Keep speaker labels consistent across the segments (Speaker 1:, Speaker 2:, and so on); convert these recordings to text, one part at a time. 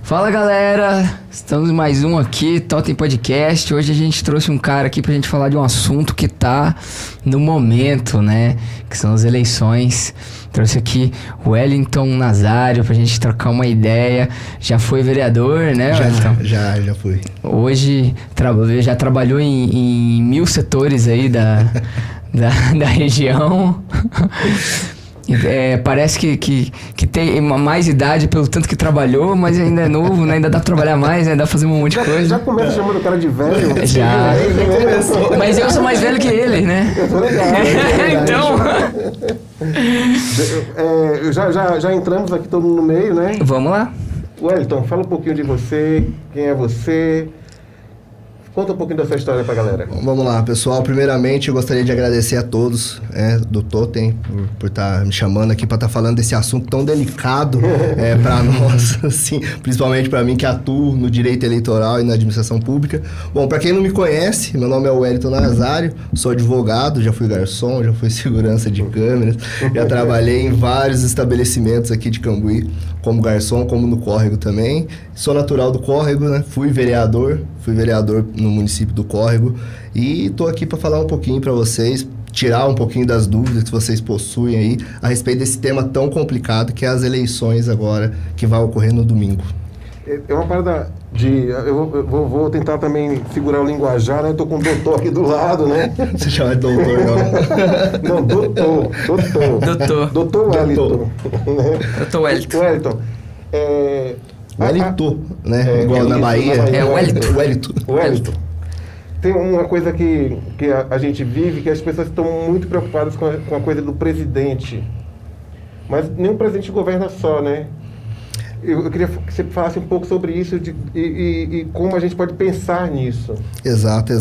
Speaker 1: Fala galera, estamos em mais um aqui, Totem Podcast. Hoje a gente trouxe um cara aqui pra gente falar de um assunto que tá no momento, né? Que são as eleições. Trouxe aqui o Wellington Nazário pra gente trocar uma ideia. Já foi vereador, né, Wellington?
Speaker 2: Já fui.
Speaker 1: Hoje já trabalhou em 1000 setores aí da região. Parece que tem mais idade pelo tanto que trabalhou, mas ainda é novo, né? Ainda dá pra trabalhar mais, né? Dá pra fazer um monte de coisa.
Speaker 3: Já começa chamando o cara de velho?
Speaker 1: Já. Mas eu sou mais velho que ele, né?
Speaker 3: Eu tô legal.
Speaker 1: Então...
Speaker 3: já entramos aqui todo mundo no meio, né?
Speaker 1: Vamos lá.
Speaker 3: Wellington, fala um pouquinho de você, quem é você... Conta um pouquinho da sua história pra galera.
Speaker 2: Vamos lá, pessoal. Primeiramente, eu gostaria de agradecer a todos do Totem por estar me chamando aqui para estar falando desse assunto tão delicado para nós, assim, principalmente para mim que atuo no direito eleitoral e na administração pública. Bom, para quem não me conhece, meu nome é Wellington Nazário, sou advogado, já fui garçom, já fui segurança de câmeras, já trabalhei em vários estabelecimentos aqui de Cambuí, como garçom, como no Córrego também. Sou natural do Córrego, né? Fui vereador no município do Córrego e estou aqui para falar um pouquinho para vocês, tirar um pouquinho das dúvidas que vocês possuem aí a respeito desse tema tão complicado que é as eleições agora que vai ocorrer no domingo.
Speaker 3: É uma parada de... Eu vou tentar também segurar o linguajar, né? Eu tô com o doutor aqui do lado, né?
Speaker 2: Você chama de doutor, não?
Speaker 3: Não, doutor. Doutor Wellington.
Speaker 1: Doutor Wellington.
Speaker 3: Wellington.
Speaker 2: Wellington, né? Igual na Bahia.
Speaker 1: É
Speaker 3: Wellington. Tem uma coisa que a gente vive, que as pessoas estão muito preocupadas com a coisa do presidente. Mas nenhum presidente governa só, né? Eu queria que você falasse um pouco sobre isso e como a gente pode pensar nisso.
Speaker 2: Exato.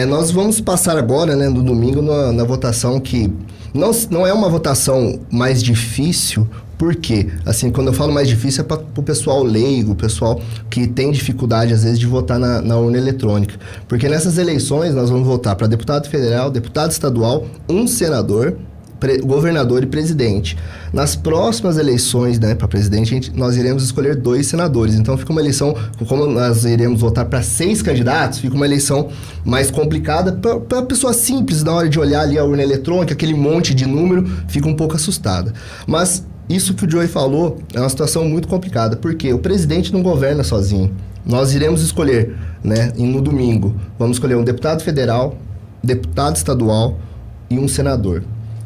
Speaker 2: Nós vamos passar agora, né, no domingo, na votação que não é uma votação mais difícil. Por quê? Assim, quando eu falo mais difícil é para o pessoal leigo, o pessoal que tem dificuldade, às vezes, de votar na urna eletrônica. Porque nessas eleições nós vamos votar para deputado federal, deputado estadual, um senador, governador e presidente. Nas próximas eleições, né, para presidente, nós iremos escolher 2 senadores. Então fica uma eleição, como nós iremos votar para 6 candidatos, fica uma eleição mais complicada para a pessoa simples, na hora de olhar ali a urna eletrônica, aquele monte de número, fica um pouco assustada. Mas isso que o Joey falou é uma situação muito complicada, porque o presidente não governa sozinho. Nós iremos escolher, né, no domingo, vamos escolher um deputado federal, deputado estadual e um senador.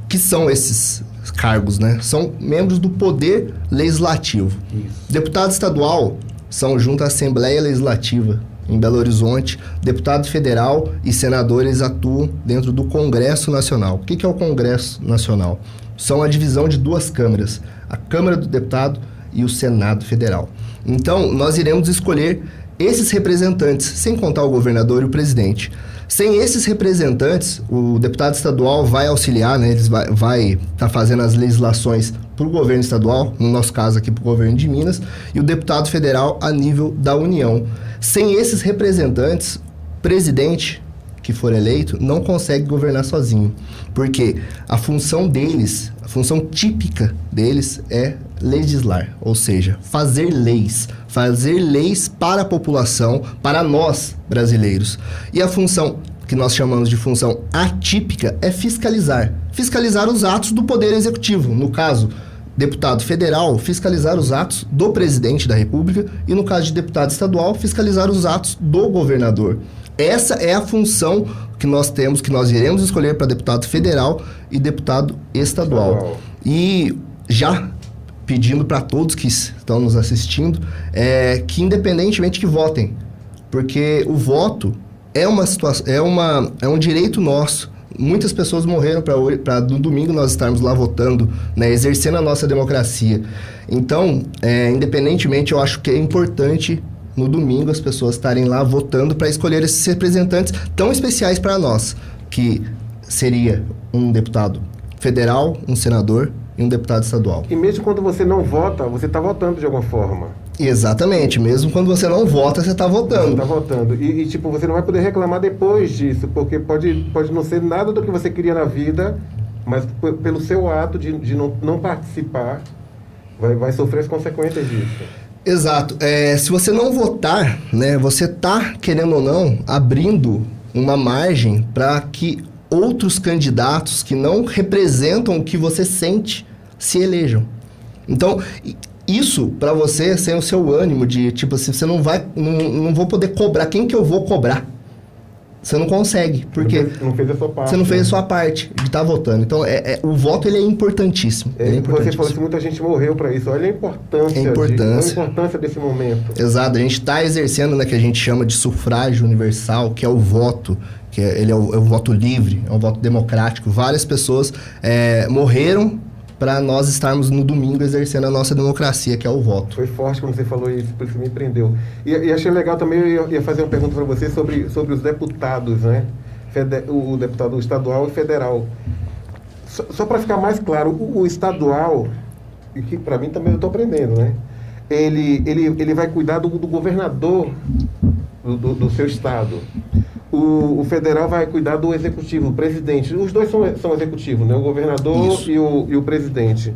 Speaker 2: Que são esses cargos, né? São membros do Poder Legislativo. Isso. Deputado estadual são junto à Assembleia Legislativa em Belo Horizonte. Deputado federal e senadores atuam dentro do Congresso Nacional. O que é o Congresso Nacional? São a divisão de 2 câmaras, a Câmara do Deputado e o Senado Federal. Então, nós iremos escolher esses representantes, sem contar o governador e o presidente. Sem esses representantes, o deputado estadual vai auxiliar, né? Eles vai estar fazendo as legislações para o governo estadual, no nosso caso aqui para o governo de Minas, e o deputado federal a nível da União. Sem esses representantes, presidente que for eleito não consegue governar sozinho, porque a função deles, a função típica deles é legislar, ou seja, fazer leis para a população, para nós brasileiros. E a função que nós chamamos de função atípica é fiscalizar os atos do Poder Executivo, no caso, deputado federal, fiscalizar os atos do presidente da República e, no caso de deputado estadual, fiscalizar os atos do governador. Essa é a função que nós temos, que nós iremos escolher para deputado federal e deputado estadual. E já pedindo para todos que estão nos assistindo, que independentemente que votem, porque o voto é uma situação, é um direito nosso. Muitas pessoas morreram para no domingo nós estarmos lá votando, né, exercendo a nossa democracia. Então, independentemente, eu acho que é importante no domingo as pessoas estarem lá votando para escolher esses representantes tão especiais para nós, que seria um deputado federal, um senador e um deputado estadual.
Speaker 3: E mesmo quando você não vota, você está votando de alguma forma.
Speaker 2: Exatamente, mesmo quando você não vota, você está votando.
Speaker 3: Você está votando. E tipo, você não vai poder reclamar depois disso, porque pode não ser nada do que você queria na vida, mas pelo seu ato de não participar, vai sofrer as consequências disso.
Speaker 2: Exato. Se você não votar, né, você está, querendo ou não, abrindo uma margem para que outros candidatos que não representam o que você sente se elejam. Então, isso para você, sem o seu ânimo de, tipo assim, você não vou poder cobrar. Quem que eu vou cobrar? Você não consegue, porque
Speaker 3: não fez a sua parte.
Speaker 2: Você não fez a sua parte de estar votando. Então, o voto ele é importantíssimo.
Speaker 3: Você falou que muita gente morreu para isso. Olha a importância, a importância desse momento.
Speaker 2: Exato. A gente está exercendo, né, que a gente chama de sufrágio universal, que é o voto, ele é o voto livre, é um voto democrático. Várias pessoas morreram para nós estarmos no domingo exercendo a nossa democracia, que é o voto.
Speaker 3: Foi forte quando você falou isso, por isso me prendeu. E achei legal também, eu ia fazer uma pergunta para você sobre os deputados, né? O deputado estadual e federal. Só para ficar mais claro, o estadual, e que para mim também eu estou aprendendo, né? Ele vai cuidar do governador do seu estado. O federal vai cuidar do executivo, o presidente. Os dois são executivos, né? O governador e o presidente.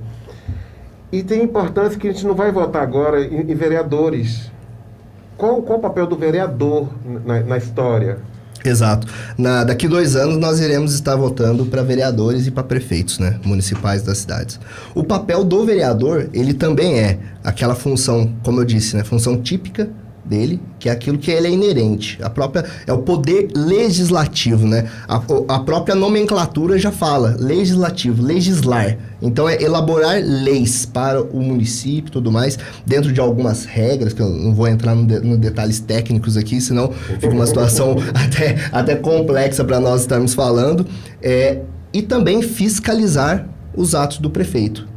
Speaker 3: E tem importância que a gente não vai votar agora em vereadores. Qual o papel do vereador na história?
Speaker 2: Exato. Daqui 2 anos nós iremos estar votando para vereadores e para prefeitos, né, municipais das cidades. O papel do vereador, ele também é aquela função, como eu disse, né, função típica dele, que é aquilo que ele é inerente. É o poder legislativo, né? A própria nomenclatura já fala, legislativo, legislar. Então, é elaborar leis para o município e tudo mais, dentro de algumas regras, que eu não vou entrar nos detalhes técnicos aqui, senão fica uma situação até complexa para nós estarmos falando. E também fiscalizar os atos do prefeito.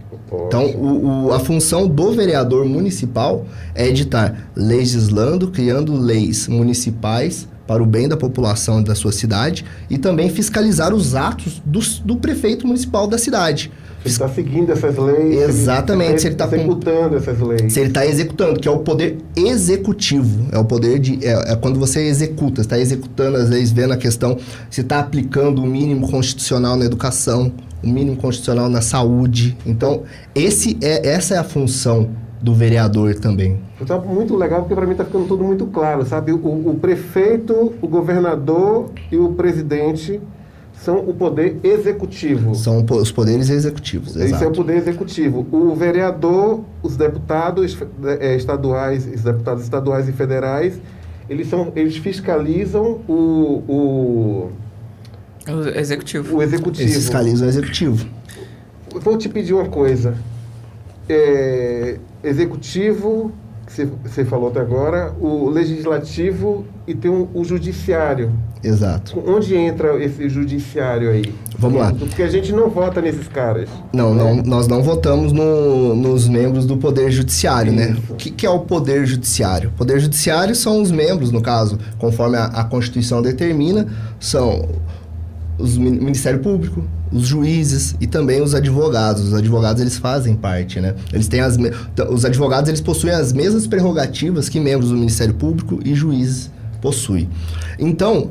Speaker 2: Então, a função do vereador municipal é de estar legislando, criando leis municipais para o bem da população da sua cidade e também fiscalizar os atos do prefeito municipal da cidade.
Speaker 3: Ele está seguindo essas leis.
Speaker 2: Exatamente.
Speaker 3: Se ele está executando essas leis.
Speaker 2: Se ele está executando, que é o poder executivo. É o poder quando você executa, está executando as leis, vendo a questão, se está aplicando o mínimo constitucional na educação, o mínimo constitucional na saúde. Então, essa é a função do vereador também.
Speaker 3: Está muito legal, porque para mim está ficando tudo muito claro, sabe? O prefeito, o governador e o presidente são o poder executivo.
Speaker 2: São os poderes executivos, exato.
Speaker 3: Esse é o poder executivo. O vereador, os deputados estaduais, os deputados estaduais e federais, eles fiscalizam o
Speaker 1: executivo.
Speaker 3: O executivo.
Speaker 2: Eles fiscalizam o executivo.
Speaker 3: Vou te pedir uma coisa. Executivo, que você falou até agora, o legislativo e tem o judiciário.
Speaker 2: Exato.
Speaker 3: Onde entra esse judiciário aí?
Speaker 2: Vamos lá.
Speaker 3: Porque a gente não vota nesses caras.
Speaker 2: Não, nós não votamos nos membros do Poder Judiciário, né? O que é o Poder Judiciário? O Poder Judiciário são os membros, no caso, conforme a Constituição determina, são o Ministério Público, os juízes e também os advogados. Os advogados, eles fazem parte, né? Os advogados, eles possuem as mesmas prerrogativas que membros do Ministério Público e juízes possuem. Então,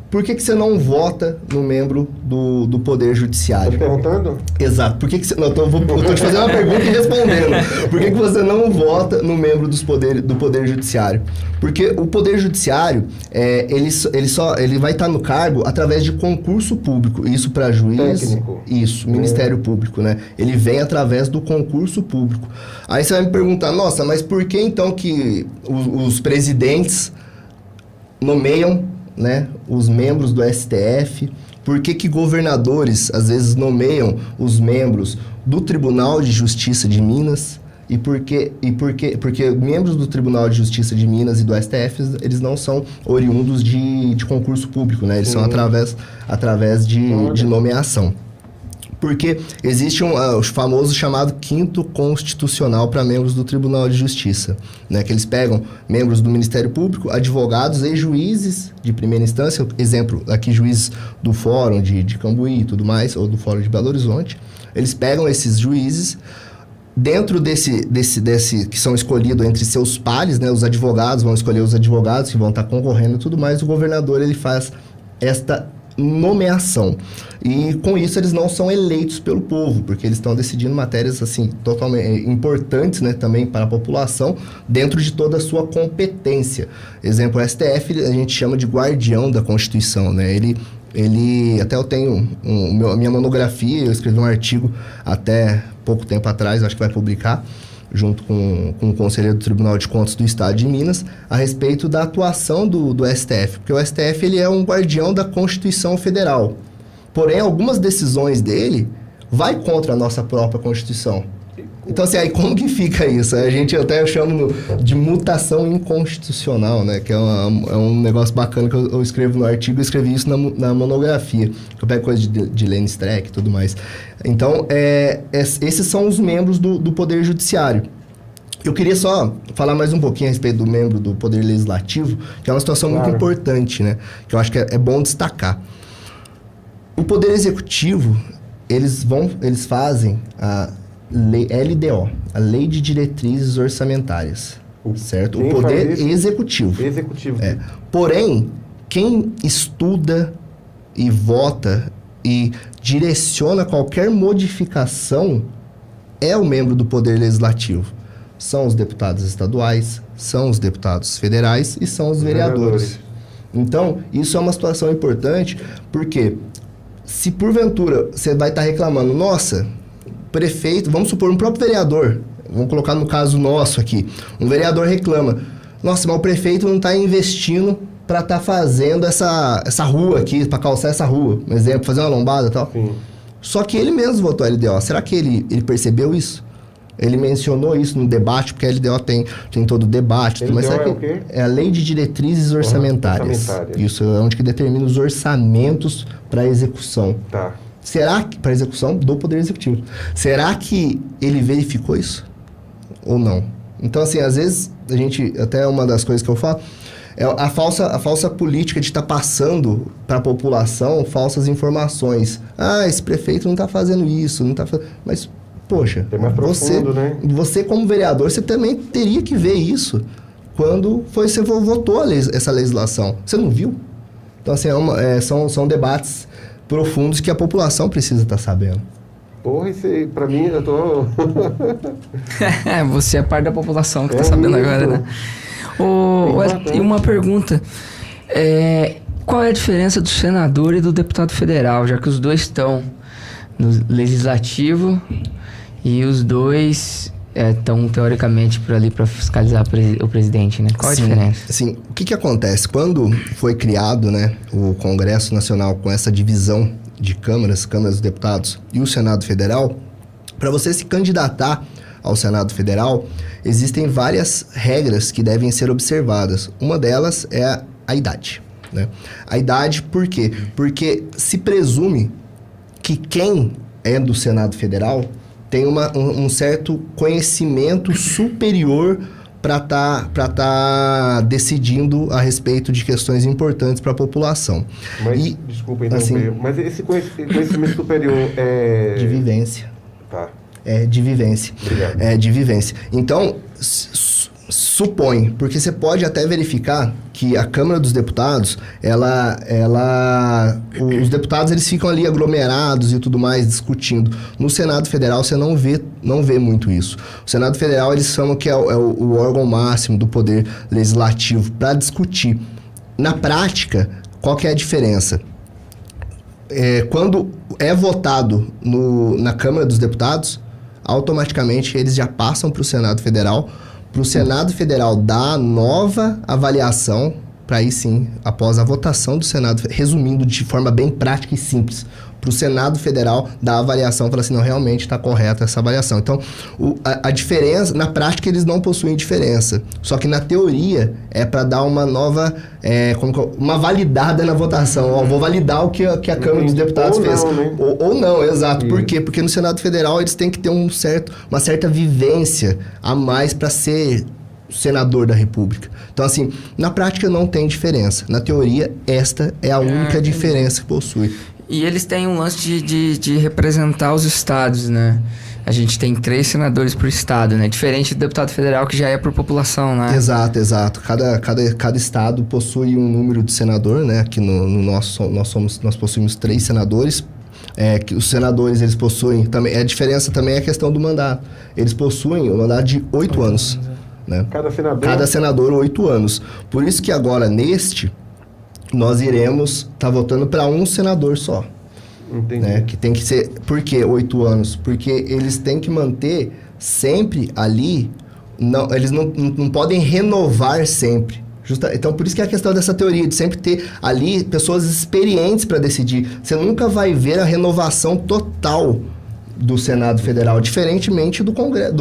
Speaker 2: por que você não vota no membro do Poder Judiciário?
Speaker 3: Tá perguntando?
Speaker 2: Exato. Por que você... Não, eu tô te fazendo uma pergunta e respondendo. Por que você não vota no membro do Poder Judiciário? Porque o Poder Judiciário, ele vai estar no cargo através de concurso público. Isso para juiz...
Speaker 3: Técnico.
Speaker 2: Isso, Ministério Público, né? Ele vem através do concurso público. Aí você vai me perguntar, nossa, mas por que então que os presidentes nomeiam, né, os membros do STF? Por que governadores, às vezes, nomeiam os membros do Tribunal de Justiça de Minas? Porque membros do Tribunal de Justiça de Minas e do STF, eles não são oriundos de concurso público, né? Eles são através de nomeação. Porque existe o famoso chamado quinto constitucional para membros do Tribunal de Justiça, né? Que eles pegam membros do Ministério Público, advogados e juízes de primeira instância, exemplo, aqui juízes do Fórum de Cambuí e tudo mais, ou do Fórum de Belo Horizonte. Eles pegam esses juízes, dentro desse que são escolhidos entre seus pares, né? Os advogados vão escolher os advogados que vão estar concorrendo e tudo mais. O governador, ele faz nomeação. E com isso eles não são eleitos pelo povo, porque eles estão decidindo matérias assim totalmente importantes, né, também para a população, dentro de toda a sua competência. Exemplo, o STF a gente chama de guardião da Constituição, né? Ele até eu tenho a minha monografia, eu escrevi um artigo até pouco tempo atrás, acho que vai publicar, junto com o conselheiro do Tribunal de Contas do Estado de Minas, a respeito da atuação do STF, porque o STF ele é um guardião da Constituição Federal. Porém, algumas decisões dele vai contra a nossa própria Constituição. Então, assim, aí como que fica isso? A gente até chama de mutação inconstitucional, né? Que é um negócio bacana que eu escrevo no artigo, eu escrevi isso na monografia, que eu pego coisa de Lenny Streck e tudo mais. Então, esses são os membros do Poder Judiciário. Eu queria só falar mais um pouquinho a respeito do membro do Poder Legislativo, que é uma situação muito importante, né? Que eu acho que é bom destacar. O Poder Executivo, eles fazem a LDO, a Lei de Diretrizes Orçamentárias, certo? O Poder Executivo. É. Porém, quem estuda e vota e direciona qualquer modificação é o membro do Poder Legislativo. São os deputados estaduais, são os deputados federais e são os vereadores. Então, isso é uma situação importante, porque se porventura você vai estar reclamando, nossa, prefeito, vamos supor, um próprio vereador, vamos colocar no caso nosso aqui, um vereador reclama, nossa, mas o prefeito não está investindo para estar fazendo essa rua aqui, para calçar essa rua, um exemplo, fazer uma lombada e tal. Sim. Só que ele mesmo votou a LDO. Será que ele percebeu isso? Ele mencionou isso no debate, porque a LDO tem todo o debate.
Speaker 3: LDO
Speaker 2: mas
Speaker 3: é o quê?
Speaker 2: É a Lei de Diretrizes Orçamentárias. Isso é onde que determina os orçamentos para execução.
Speaker 3: Tá.
Speaker 2: Será que, para execução do Poder Executivo, será que ele verificou isso? Ou não? Então, assim, às vezes, a gente, até uma das coisas que eu falo, é a falsa política de estar passando para a população falsas informações. Ah, esse prefeito não está fazendo isso, não está fazendo... Mas, poxa,
Speaker 3: é mais profundo, né?
Speaker 2: Você como vereador, você também teria que ver isso quando você votou essa legislação. Você não viu? Então, assim, são debates profundos que a população precisa estar sabendo.
Speaker 3: Porra, isso aí, pra mim, eu tô...
Speaker 1: Você é parte da população que tá sabendo agora, né? E uma pergunta. Qual é a diferença do senador e do deputado federal? Já que os dois estão no legislativo e os dois estão, teoricamente, por ali para fiscalizar o presidente, né? Qual a diferença?
Speaker 2: Sim, o que acontece? Quando foi criado, né, o Congresso Nacional com essa divisão de câmaras dos deputados e o Senado Federal, para você se candidatar ao Senado Federal, existem várias regras que devem ser observadas. Uma delas é a idade, né? A idade, por quê? Porque se presume que quem é do Senado Federal tem um certo conhecimento superior para tá decidindo a respeito de questões importantes para a população.
Speaker 3: Mas, desculpa interromper, assim, mas esse conhecimento superior é...
Speaker 2: De vivência.
Speaker 3: Tá.
Speaker 2: É de vivência.
Speaker 3: Obrigado.
Speaker 2: É de vivência. Então, supõe, porque você pode até verificar que a Câmara dos Deputados, os deputados eles ficam ali aglomerados e tudo mais, discutindo. No Senado Federal você não vê muito isso. O Senado Federal eles chamam que é o órgão máximo do Poder Legislativo para discutir. Na prática, qual que é a diferença? Quando é votado na Câmara dos Deputados, automaticamente eles já passam para o Senado Federal, para o Senado Federal dar a nova avaliação, para aí sim, após a votação do Senado, resumindo de forma bem prática e simples, para o Senado Federal dar a avaliação, falar assim, não, realmente está correta essa avaliação. Então, a diferença, na prática eles não possuem diferença, só que na teoria é para dar uma nova, uma validada na votação. Ó, vou validar o que a Câmara dos Deputados fez.
Speaker 3: Não, né?
Speaker 2: Ou não, exato. Por quê? Porque no Senado Federal eles têm que ter uma certa vivência a mais para ser senador da República. Então, assim, na prática não tem diferença. Na teoria, esta é a única diferença que possui.
Speaker 1: E eles têm um lance de representar os estados, né? a gente tem 3 senadores por estado, né? Diferente do deputado federal, que já é por população, né?
Speaker 2: Exato, exato. Cada estado possui um número de senador, né? Aqui no nosso, nós possuímos 3 senadores. Que os senadores, eles possuem... Também, a diferença também é a questão do mandato. Eles possuem o mandato de 8 anos. Né? Cada senador, 8 anos. Por isso que agora, nós iremos estar votando para um senador só.
Speaker 3: Entendi.
Speaker 2: Né? Que tem que ser... Por que 8 anos? Porque eles têm que manter sempre ali... eles não podem renovar sempre. Então, por isso que é a questão dessa teoria, de sempre ter ali pessoas experientes para decidir. Você nunca vai ver a renovação total do Senado Federal, diferentemente do Congresso,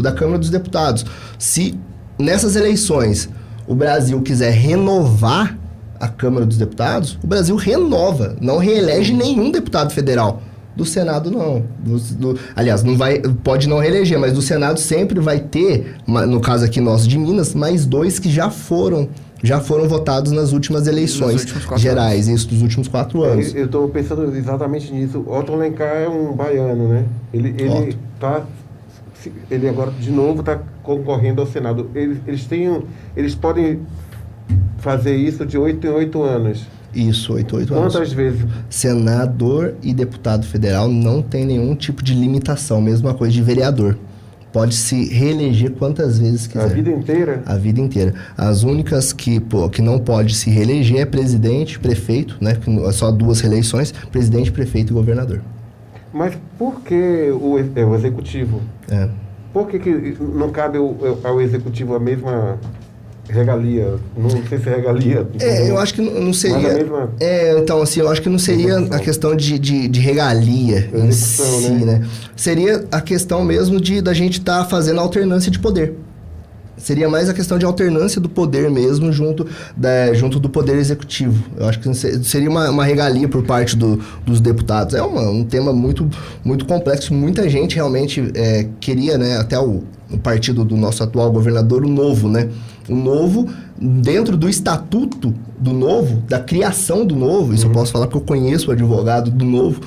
Speaker 2: da Câmara dos Deputados. Se nessas eleições o Brasil quiser renovar a Câmara dos Deputados, o Brasil renova, não reelege nenhum deputado federal. Do Senado, não. Aliás, pode não reeleger, mas do Senado sempre vai ter, no caso aqui nosso de Minas, mais 2 que já foram votados nas últimas eleições gerais, isso dos últimos 4 anos.
Speaker 3: Eu estou pensando exatamente nisso. Otto Alencar é um baiano, né? Ele agora, de novo, está concorrendo ao Senado. Eles podem fazer isso de 8 em 8 anos.
Speaker 2: Isso, 8 anos.
Speaker 3: Quantas vezes?
Speaker 2: Senador e deputado federal não tem nenhum tipo de limitação, mesma coisa de vereador. Pode se reeleger quantas vezes quiser.
Speaker 3: A vida inteira?
Speaker 2: A vida inteira. As únicas que não pode se reeleger é presidente, prefeito, né? Só 2 reeleições, presidente, prefeito e governador.
Speaker 3: Mas por que o executivo? Por que não cabe ao executivo a mesma... regalia, não sei se é regalia.
Speaker 2: Eu acho que não seria...
Speaker 3: Mesma...
Speaker 2: então, assim, eu acho que não seria a questão de regalia em si, né? Seria a questão mesmo da gente estar fazendo alternância de poder. Seria mais a questão de alternância do poder mesmo junto do poder executivo. Eu acho que seria uma regalia por parte dos deputados. É um tema muito, muito complexo. Muita gente realmente queria, né, até o partido do nosso atual governador, o Novo, né? O Novo, dentro do estatuto do Novo, da criação do Novo, isso eu posso falar porque eu conheço o advogado do Novo,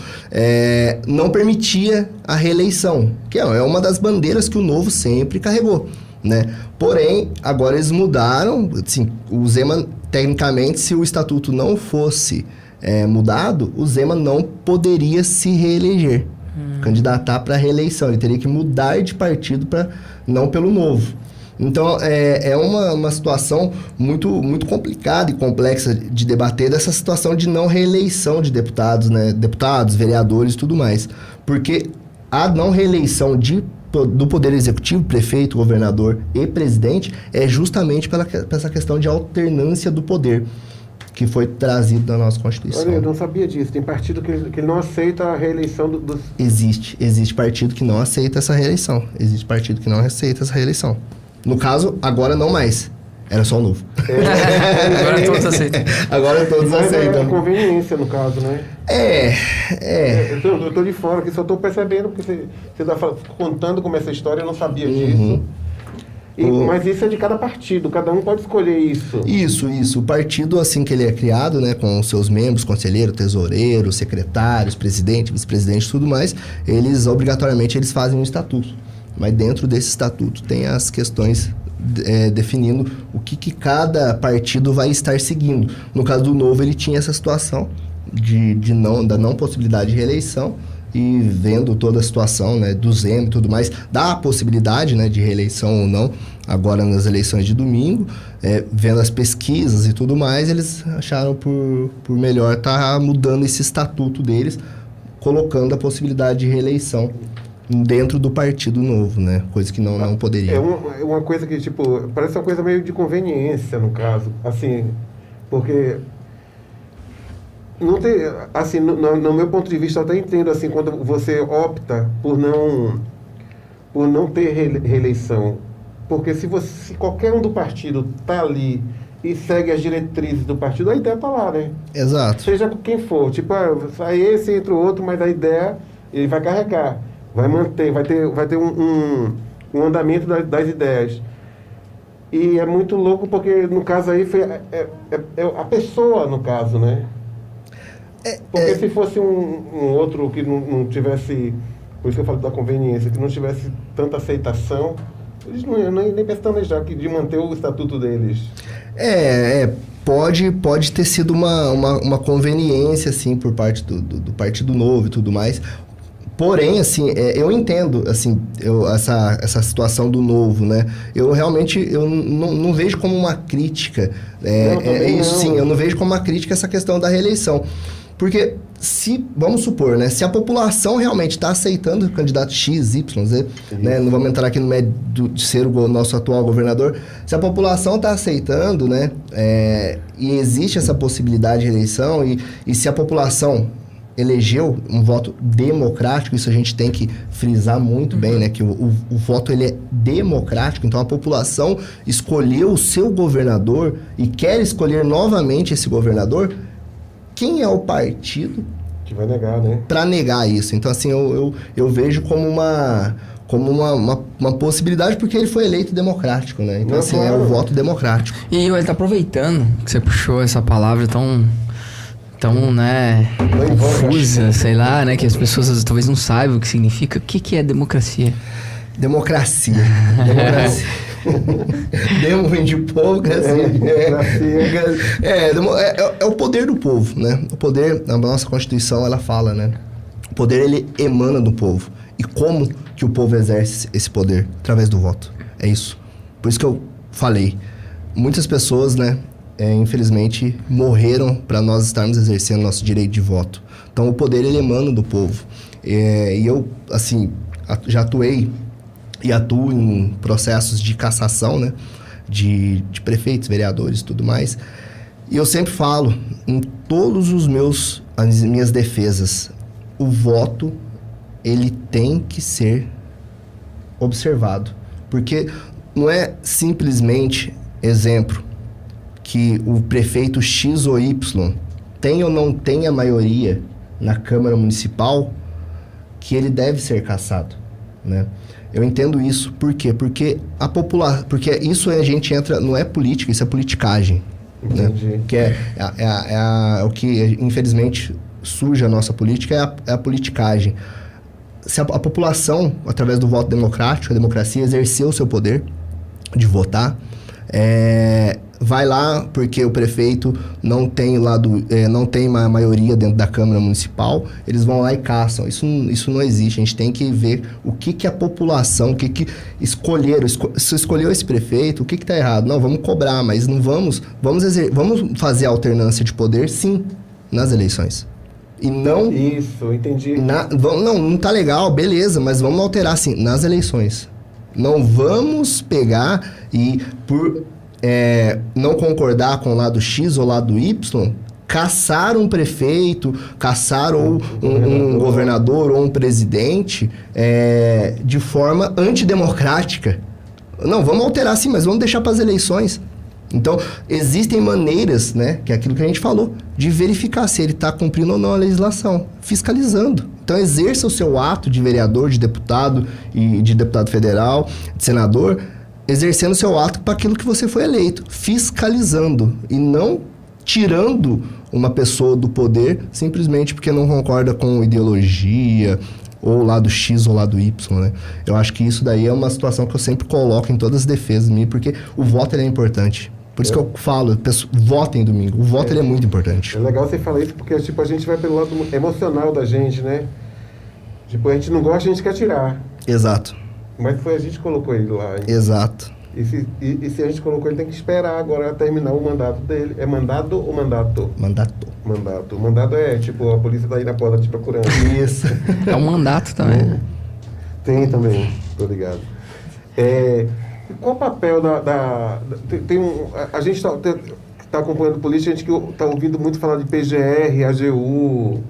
Speaker 2: não permitia a reeleição, que é uma das bandeiras que o Novo sempre carregou, né? Porém, agora eles mudaram, assim, o Zema, tecnicamente, se o estatuto não fosse mudado, o Zema não poderia se reeleger, candidatar para a reeleição, ele teria que mudar de partido não pelo Novo. Então, é uma situação muito, muito complicada e complexa de debater, dessa situação de não reeleição de deputados, né? Deputados, vereadores e tudo mais. Porque a não reeleição do Poder Executivo, prefeito, governador e presidente, é justamente pela essa questão de alternância do poder que foi trazido na nossa Constituição.
Speaker 3: Olha, eu não sabia disso. Tem partido que não aceita a reeleição dos...
Speaker 2: Existe partido que não aceita essa reeleição. Existe partido que não aceita essa reeleição. No caso, agora não mais. Era só o Novo.
Speaker 1: Agora todos aceitam.
Speaker 2: Agora todos aceitam.
Speaker 3: É conveniência, no caso, né? Eu estou de fora, que só estou percebendo, porque você está contando como essa história, eu não sabia disso. Mas isso é de cada partido, cada um pode escolher isso.
Speaker 2: Isso. O partido, assim que ele é criado, né, com os seus membros, conselheiro, tesoureiro, secretários, presidente, vice-presidente e tudo mais, eles, obrigatoriamente, eles fazem um estatuto. Mas dentro desse estatuto tem as questões definindo o que cada partido vai estar seguindo. No caso do Novo, ele tinha essa situação da não possibilidade de reeleição, e vendo toda a situação, né, do Zema e tudo mais, da possibilidade, né, de reeleição ou não, agora nas eleições de domingo, vendo as pesquisas e tudo mais, eles acharam por melhor estar mudando esse estatuto deles, colocando a possibilidade de reeleição dentro do Partido Novo, né? Coisa que não poderia.
Speaker 3: É uma coisa que, tipo, parece uma coisa meio de conveniência, no caso. Assim, porque... Não tem, assim, no meu ponto de vista, eu até entendo, assim, quando você opta por não ter reeleição. Porque se qualquer um do partido está ali e segue as diretrizes do partido, a ideia está lá, né?
Speaker 2: Exato.
Speaker 3: Seja com quem for. Tipo, sai esse, entra o outro, mas a ideia, ele vai carregar. Vai manter, vai ter um andamento das ideias. E é muito louco porque, no caso aí, foi a pessoa, no caso, né? Porque se fosse um outro que não tivesse por isso que eu falo da conveniência, que não tivesse tanta aceitação, eles não iam nem pestanejar de manter o estatuto deles.
Speaker 2: Pode ter sido uma conveniência, assim, por parte do Partido Novo e tudo mais. Porém, assim, eu entendo, assim, essa situação do Novo, né? Eu realmente não vejo como uma crítica. Eu não vejo como uma crítica essa questão da reeleição. Porque, vamos supor, né? Se a população realmente está aceitando o candidato X, Y, Z, né? Não vamos entrar aqui no mérito de ser o nosso atual governador. Se a população está aceitando, né? E existe essa possibilidade de reeleição, e se a população elegeu um voto democrático, isso a gente tem que frisar muito bem, né? Que o voto, ele é democrático, então a população escolheu o seu governador e quer escolher novamente esse governador. Quem é o partido
Speaker 3: que vai negar, né?
Speaker 2: Para negar isso? Então, assim, eu vejo como uma possibilidade, porque ele foi eleito democrático, né? Então, assim, é o voto democrático.
Speaker 1: E ele tá aproveitando que você puxou essa palavra tão, né, confusa, sei lá, né? Que as pessoas talvez não saibam o que significa. O que é democracia?
Speaker 2: Democracia. Demo vem de povo, é o poder do povo, né? O poder, a nossa Constituição, ela fala, né? O poder, ele emana do povo. E como que o povo exerce esse poder? Através do voto. É isso. Por isso que eu falei. Muitas pessoas, né? Infelizmente, morreram para nós estarmos exercendo nosso direito de voto. Então, o poder, ele emana do povo. E eu, assim, já atuei e atuo em processos de cassação, né? De prefeitos, vereadores e tudo mais. E eu sempre falo, em todos as minhas defesas, o voto, ele tem que ser observado. Porque não é simplesmente, exemplo, que o prefeito X ou Y tem ou não tem a maioria na Câmara Municipal, que ele deve ser cassado, né? Eu entendo isso. Por quê? Porque porque isso a gente entra... Não é política, isso é politicagem.
Speaker 3: Entendi.
Speaker 2: Né? Que o que, infelizmente, surge a nossa política, é a politicagem. Se a população, através do voto democrático, a democracia, exerceu o seu poder de votar, vai lá porque o prefeito não tem uma maioria dentro da Câmara Municipal, eles vão lá e caçam. Isso não existe. A gente tem que ver o que a população, escolheram. Se escolheu esse prefeito, o que está errado? Não, vamos cobrar, mas não vamos fazer a alternância de poder, sim, nas eleições. E não...
Speaker 3: Isso, entendi.
Speaker 2: Não tá legal, beleza, mas vamos alterar, sim, nas eleições. Não vamos pegar e por... não concordar com o lado X ou lado Y, caçar um prefeito, caçar ou um governador ou um presidente de forma antidemocrática. Não, vamos alterar sim, mas vamos deixar para as eleições. Então, existem maneiras, né, que é aquilo que a gente falou, de verificar se ele está cumprindo ou não a legislação, fiscalizando. Então, exerça o seu ato de vereador, de deputado e de deputado federal, de senador, exercendo seu ato para aquilo que você foi eleito, fiscalizando e não tirando uma pessoa do poder simplesmente porque não concorda com ideologia ou lado X ou lado Y, né? Eu acho que isso daí é uma situação que eu sempre coloco em todas as defesas minhas, porque o voto ele é importante. Por isso que eu falo, votem domingo. O voto ele é muito importante.
Speaker 3: É legal você falar isso porque tipo, a gente vai pelo lado emocional da gente, né? Tipo, a gente não gosta, a gente quer tirar.
Speaker 2: Exato.
Speaker 3: Mas foi a gente que colocou ele lá. Hein?
Speaker 2: Exato.
Speaker 3: E se a gente colocou ele, tem que esperar agora terminar o mandato dele. É mandado ou mandato?
Speaker 2: Mandato.
Speaker 3: Mandato. Mandato é tipo, a polícia tá aí na porta te procurando.
Speaker 2: Isso.
Speaker 1: É um mandato também.
Speaker 3: Tem também, tô ligado. Qual o papel a gente tá acompanhando política, a gente que tá ouvindo muito falar de PGR, AGU,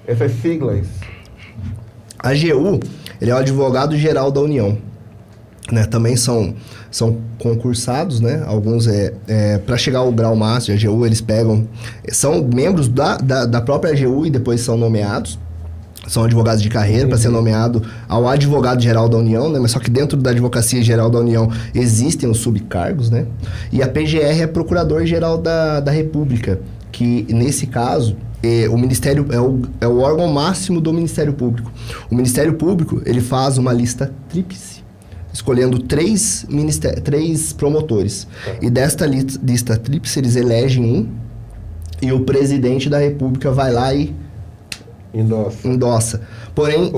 Speaker 3: essas siglas.
Speaker 2: A AGU, ele é o advogado-geral da União. Né? Também são concursados, né? Alguns para chegar ao grau máximo de AGU, eles são membros da própria AGU e depois são nomeados. São advogados de carreira para ser nomeado ao advogado-geral da União, né? Mas só que dentro da Advocacia Geral da União existem os subcargos, né? E a PGR é Procurador-Geral da República, que nesse caso o Ministério é o órgão máximo do Ministério Público. O Ministério Público, ele faz uma lista tríplice, escolhendo 3 promotores. E desta lista tríplice, eles elegem um, e o presidente da República vai lá e endossa. Porém,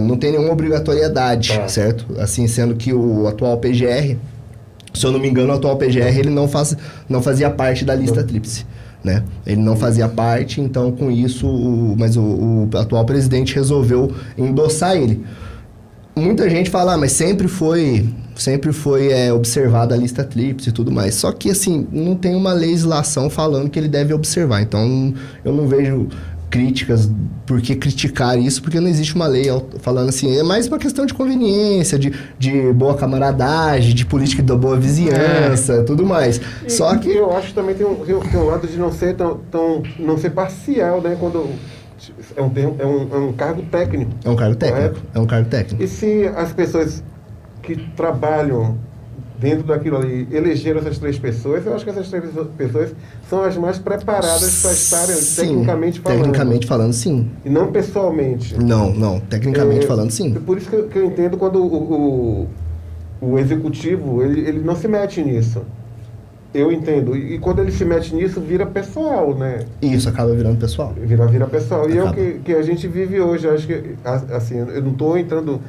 Speaker 2: não tem nenhuma obrigatoriedade, certo? Assim, sendo que o atual PGR, se eu não me engano, o atual PGR ele não fazia parte da lista tríplice, né? Ele não fazia parte, então com isso, mas o atual presidente resolveu endossar ele. Muita gente fala, mas sempre foi observada a lista tríplice e tudo mais. Só que, assim, não tem uma legislação falando que ele deve observar. Então, eu não vejo críticas, por que criticar isso, porque não existe uma lei falando assim, é mais uma questão de conveniência, de boa camaradagem, de política da boa vizinhança, tudo mais. Só que
Speaker 3: eu acho que também tem um lado de não ser não ser parcial, né, quando é um cargo técnico.
Speaker 2: É um cargo técnico, correto? É um cargo técnico.
Speaker 3: E se as pessoas que trabalham dentro daquilo ali elegeram essas 3 pessoas, eu acho que essas 3 pessoas são as mais preparadas para estarem tecnicamente falando.
Speaker 2: Tecnicamente falando, sim.
Speaker 3: E não pessoalmente.
Speaker 2: Não. Tecnicamente falando, sim.
Speaker 3: Por isso que eu entendo quando o executivo, ele não se mete nisso. Eu entendo. E quando ele se mete nisso, vira pessoal, né?
Speaker 2: Isso, acaba virando pessoal.
Speaker 3: Vira pessoal. E é o que a gente vive hoje. Eu acho que, assim, eu não estou entrando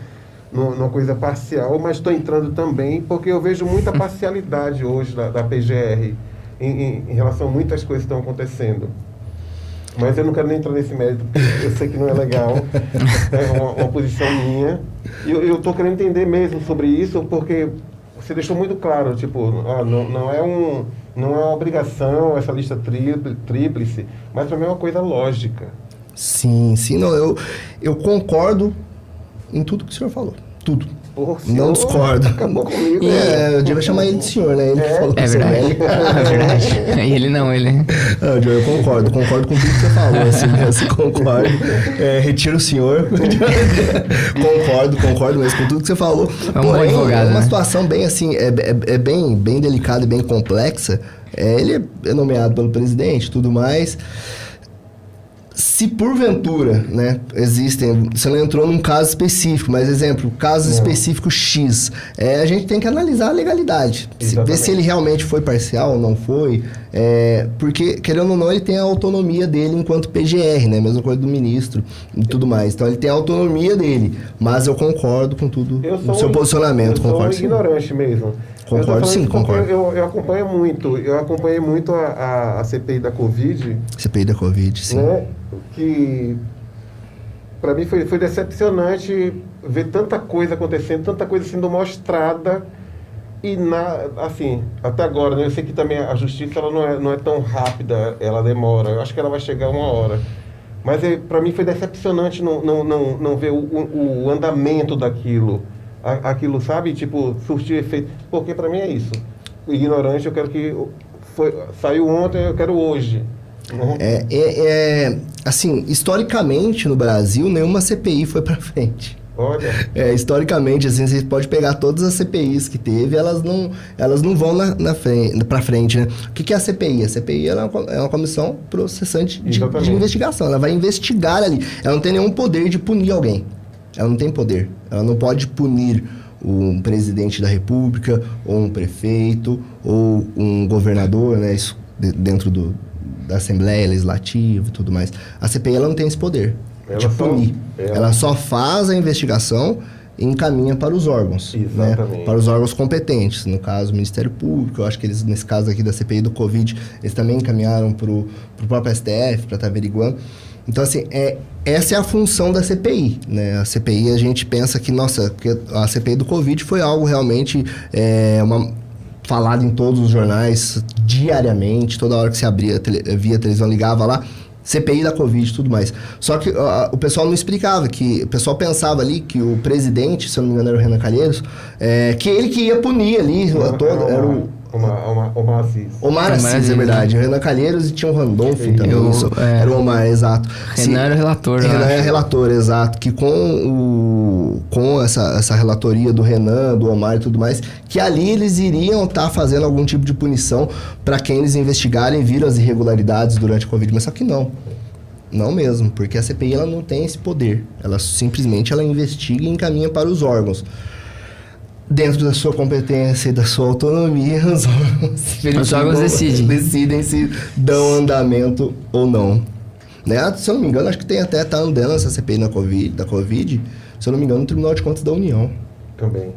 Speaker 3: numa coisa parcial, mas estou entrando também porque eu vejo muita parcialidade hoje da PGR em relação a muitas coisas que estão acontecendo. Mas eu não quero nem entrar nesse mérito, porque eu sei que não é legal, é uma posição minha. E eu estou querendo entender mesmo sobre isso, porque você deixou muito claro, tipo, não é uma obrigação essa lista tríplice, mas para mim é uma coisa lógica.
Speaker 2: Sim, não, eu concordo em tudo que o senhor falou. Tudo.
Speaker 3: Porra,
Speaker 2: não discordo.
Speaker 3: Acabou comigo.
Speaker 2: Eu devia chamar ele de senhor, né? Ele que falou.
Speaker 1: É verdade. É verdade. Ele não, ele...
Speaker 2: Eu concordo com tudo que você falou, assim, assim, concordo. Retiro o senhor. concordo mesmo com tudo que você falou.
Speaker 1: Porém, advogado,
Speaker 2: é uma
Speaker 1: né?
Speaker 2: situação bem, assim, bem delicada e bem complexa. Ele é nomeado pelo presidente e tudo mais. Se porventura, né, você não entrou num caso específico, mas exemplo, caso específico X, a gente tem que analisar a legalidade, ver se ele realmente foi parcial ou não foi, porque, querendo ou não, ele tem a autonomia dele enquanto PGR, né, mesma coisa do ministro e tudo mais, então ele tem a autonomia dele, mas eu concordo com tudo, o seu posicionamento, concordo.
Speaker 3: Eu sou ignorante mesmo.
Speaker 2: Concordo, sim, concordo.
Speaker 3: Eu acompanhei muito a CPI da Covid.
Speaker 2: CPI da Covid, sim.
Speaker 3: Né? Que para mim foi decepcionante ver tanta coisa acontecendo, tanta coisa sendo mostrada e assim, até agora, né? Eu sei que também a justiça ela não é tão rápida, ela demora. Eu acho que ela vai chegar uma hora. Mas para mim foi decepcionante não ver o andamento daquilo. Aquilo, sabe? Tipo, surtir efeito. Porque para mim é isso. O ignorante, eu quero que... Saiu ontem, eu quero hoje.
Speaker 2: Assim, historicamente no Brasil, nenhuma CPI foi pra frente.
Speaker 3: Olha.
Speaker 2: Historicamente, assim, você pode pegar todas as CPIs que teve, elas não vão pra frente, né? O que é a CPI? A CPI ela é uma comissão processante de investigação. Ela vai investigar ali. Ela não tem nenhum poder de punir alguém. Ela não tem poder. Ela não pode punir um presidente da República, ou um prefeito, ou um governador, né? Isso dentro da Assembleia Legislativa e tudo mais. A CPI ela não tem esse poder de punir. Ela só faz a investigação e encaminha para os órgãos.
Speaker 3: Exatamente.
Speaker 2: Né? Para os órgãos competentes. No caso, o Ministério Público. Eu acho que eles, nesse caso aqui da CPI do Covid, eles também encaminharam para o próprio STF, para estar averiguando. Então, assim, essa é a função da CPI, né? A CPI, a gente pensa que, porque a CPI do Covid foi algo realmente falado em todos os jornais, diariamente, toda hora que você via a televisão, ligava lá, CPI da Covid e tudo mais. Só que o pessoal não explicava, o pessoal pensava ali que o presidente, se eu não me engano era o Renan Calheiros, que ele que ia punir ali,
Speaker 3: Omar Assis.
Speaker 2: Omar Assis, é verdade. Renan Calheiros e tinha o Randolph também. Era o Omar, exato.
Speaker 1: Renan era relator.
Speaker 2: Renan é relator, exato. Que com essa relatoria do Renan, do Omar e tudo mais, que ali eles iriam estar fazendo algum tipo de punição para quem eles investigarem, viram as irregularidades durante a Covid. Mas só que não. Não mesmo, porque a CPI ela não tem esse poder. Ela simplesmente investiga e encaminha para os órgãos. Dentro da sua competência e da sua autonomia, os órgãos decidem se dão andamento ou não. Né? Se eu não me engano, acho que tá andando essa CPI da Covid, se eu não me engano, no Tribunal de Contas da União.
Speaker 3: Também.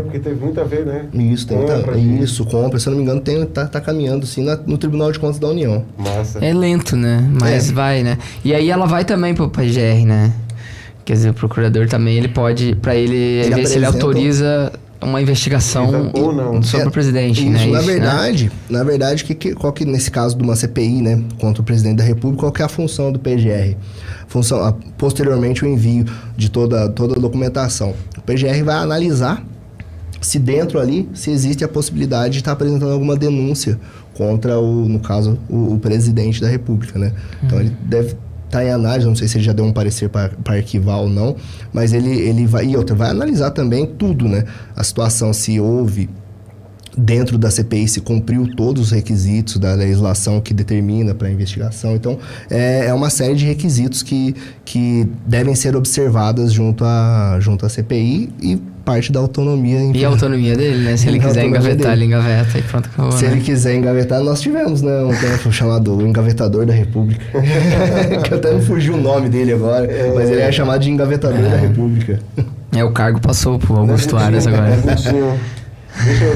Speaker 3: Porque teve muito a ver, né?
Speaker 2: Compra. Se eu não me engano, tá caminhando sim no Tribunal de Contas da União.
Speaker 1: Massa. É lento, né? Mas vai, né? E aí ela vai também pro PGR, né? Quer dizer, o procurador também, ele pode, para ele ver se ele autoriza uma investigação
Speaker 3: ou não
Speaker 1: sobre o presidente,
Speaker 2: isso,
Speaker 1: né?
Speaker 2: Na verdade, qual que nesse caso de uma CPI, né, contra o presidente da República, qual que é a função do PGR? Posteriormente o envio de toda a documentação. O PGR vai analisar se dentro ali, se existe a possibilidade de estar apresentando alguma denúncia contra no caso, o presidente da República, né? Então ele deve está em análise, não sei se ele já deu um parecer para arquivar ou não, mas ele vai analisar também tudo, né? A situação, se houve dentro da CPI, se cumpriu todos os requisitos da legislação que determina para a investigação. Então, é uma série de requisitos que devem ser observadas junto à CPI e parte da autonomia.
Speaker 1: E a autonomia dele, né? Se ele quiser engavetar, ele engaveta e pronto, acabou.
Speaker 2: Se ele quiser engavetar, nós tivemos, né? Um tempo chamado o Engavetador da República. Que até não fugiu o nome dele agora, mas ele é chamado de Engavetador da República.
Speaker 1: O cargo passou por Augusto Aras agora.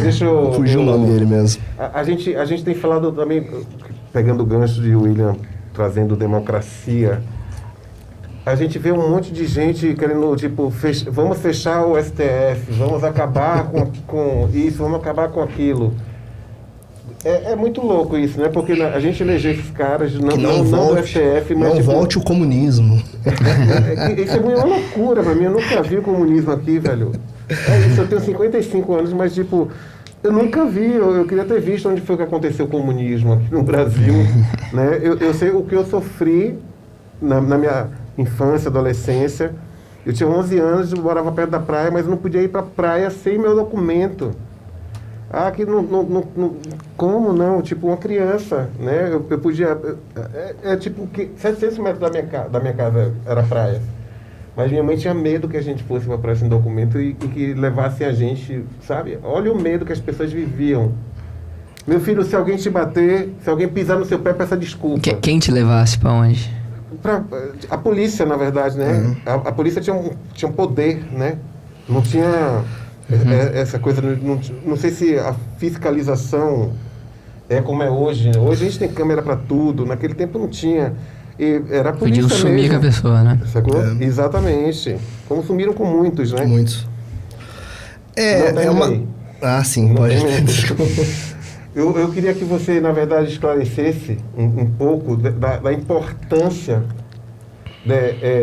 Speaker 3: Deixa eu...
Speaker 2: Fugiu o nome dele mesmo.
Speaker 3: A gente tem falado também, pegando o gancho de William, trazendo democracia. A gente vê um monte de gente querendo, tipo, vamos fechar o STF, vamos acabar com isso, vamos acabar com aquilo. É muito louco isso, né? Porque a gente elegeu esses caras, não do STF, mas...
Speaker 2: Não volte o comunismo.
Speaker 3: Isso é uma loucura pra mim, eu nunca vi o comunismo aqui, velho. É isso, eu tenho 55 anos, mas, tipo, eu nunca vi, eu queria ter visto onde foi que aconteceu o comunismo aqui no Brasil, né? Eu sei o que eu sofri na minha infância, adolescência. Eu tinha 11 anos, eu morava perto da praia, mas eu não podia ir pra praia sem meu documento. Aqui como não? Tipo, uma criança, né? Eu podia... tipo, 700 metros da minha casa era praia. Mas minha mãe tinha medo que a gente fosse para praia sem documento e que levasse a gente, sabe? Olha o medo que as pessoas viviam. Meu filho, se alguém te bater, se alguém pisar no seu pé, peça desculpa.
Speaker 1: Quem te levasse para onde?
Speaker 3: A polícia, na verdade, né? Uhum. A polícia tinha um poder, né? Não tinha essa coisa... Não sei se a fiscalização é como é hoje. Hoje a gente tem câmera para tudo. Naquele tempo não tinha... E era a polícia
Speaker 1: podiam sumir mesmo. Com a pessoa, né?
Speaker 3: Sacou? Exatamente. Como sumiram com muitos, né?
Speaker 2: Muitos. Sim,
Speaker 3: não
Speaker 2: pode.
Speaker 3: Eu queria que você, na verdade, esclarecesse um pouco da importância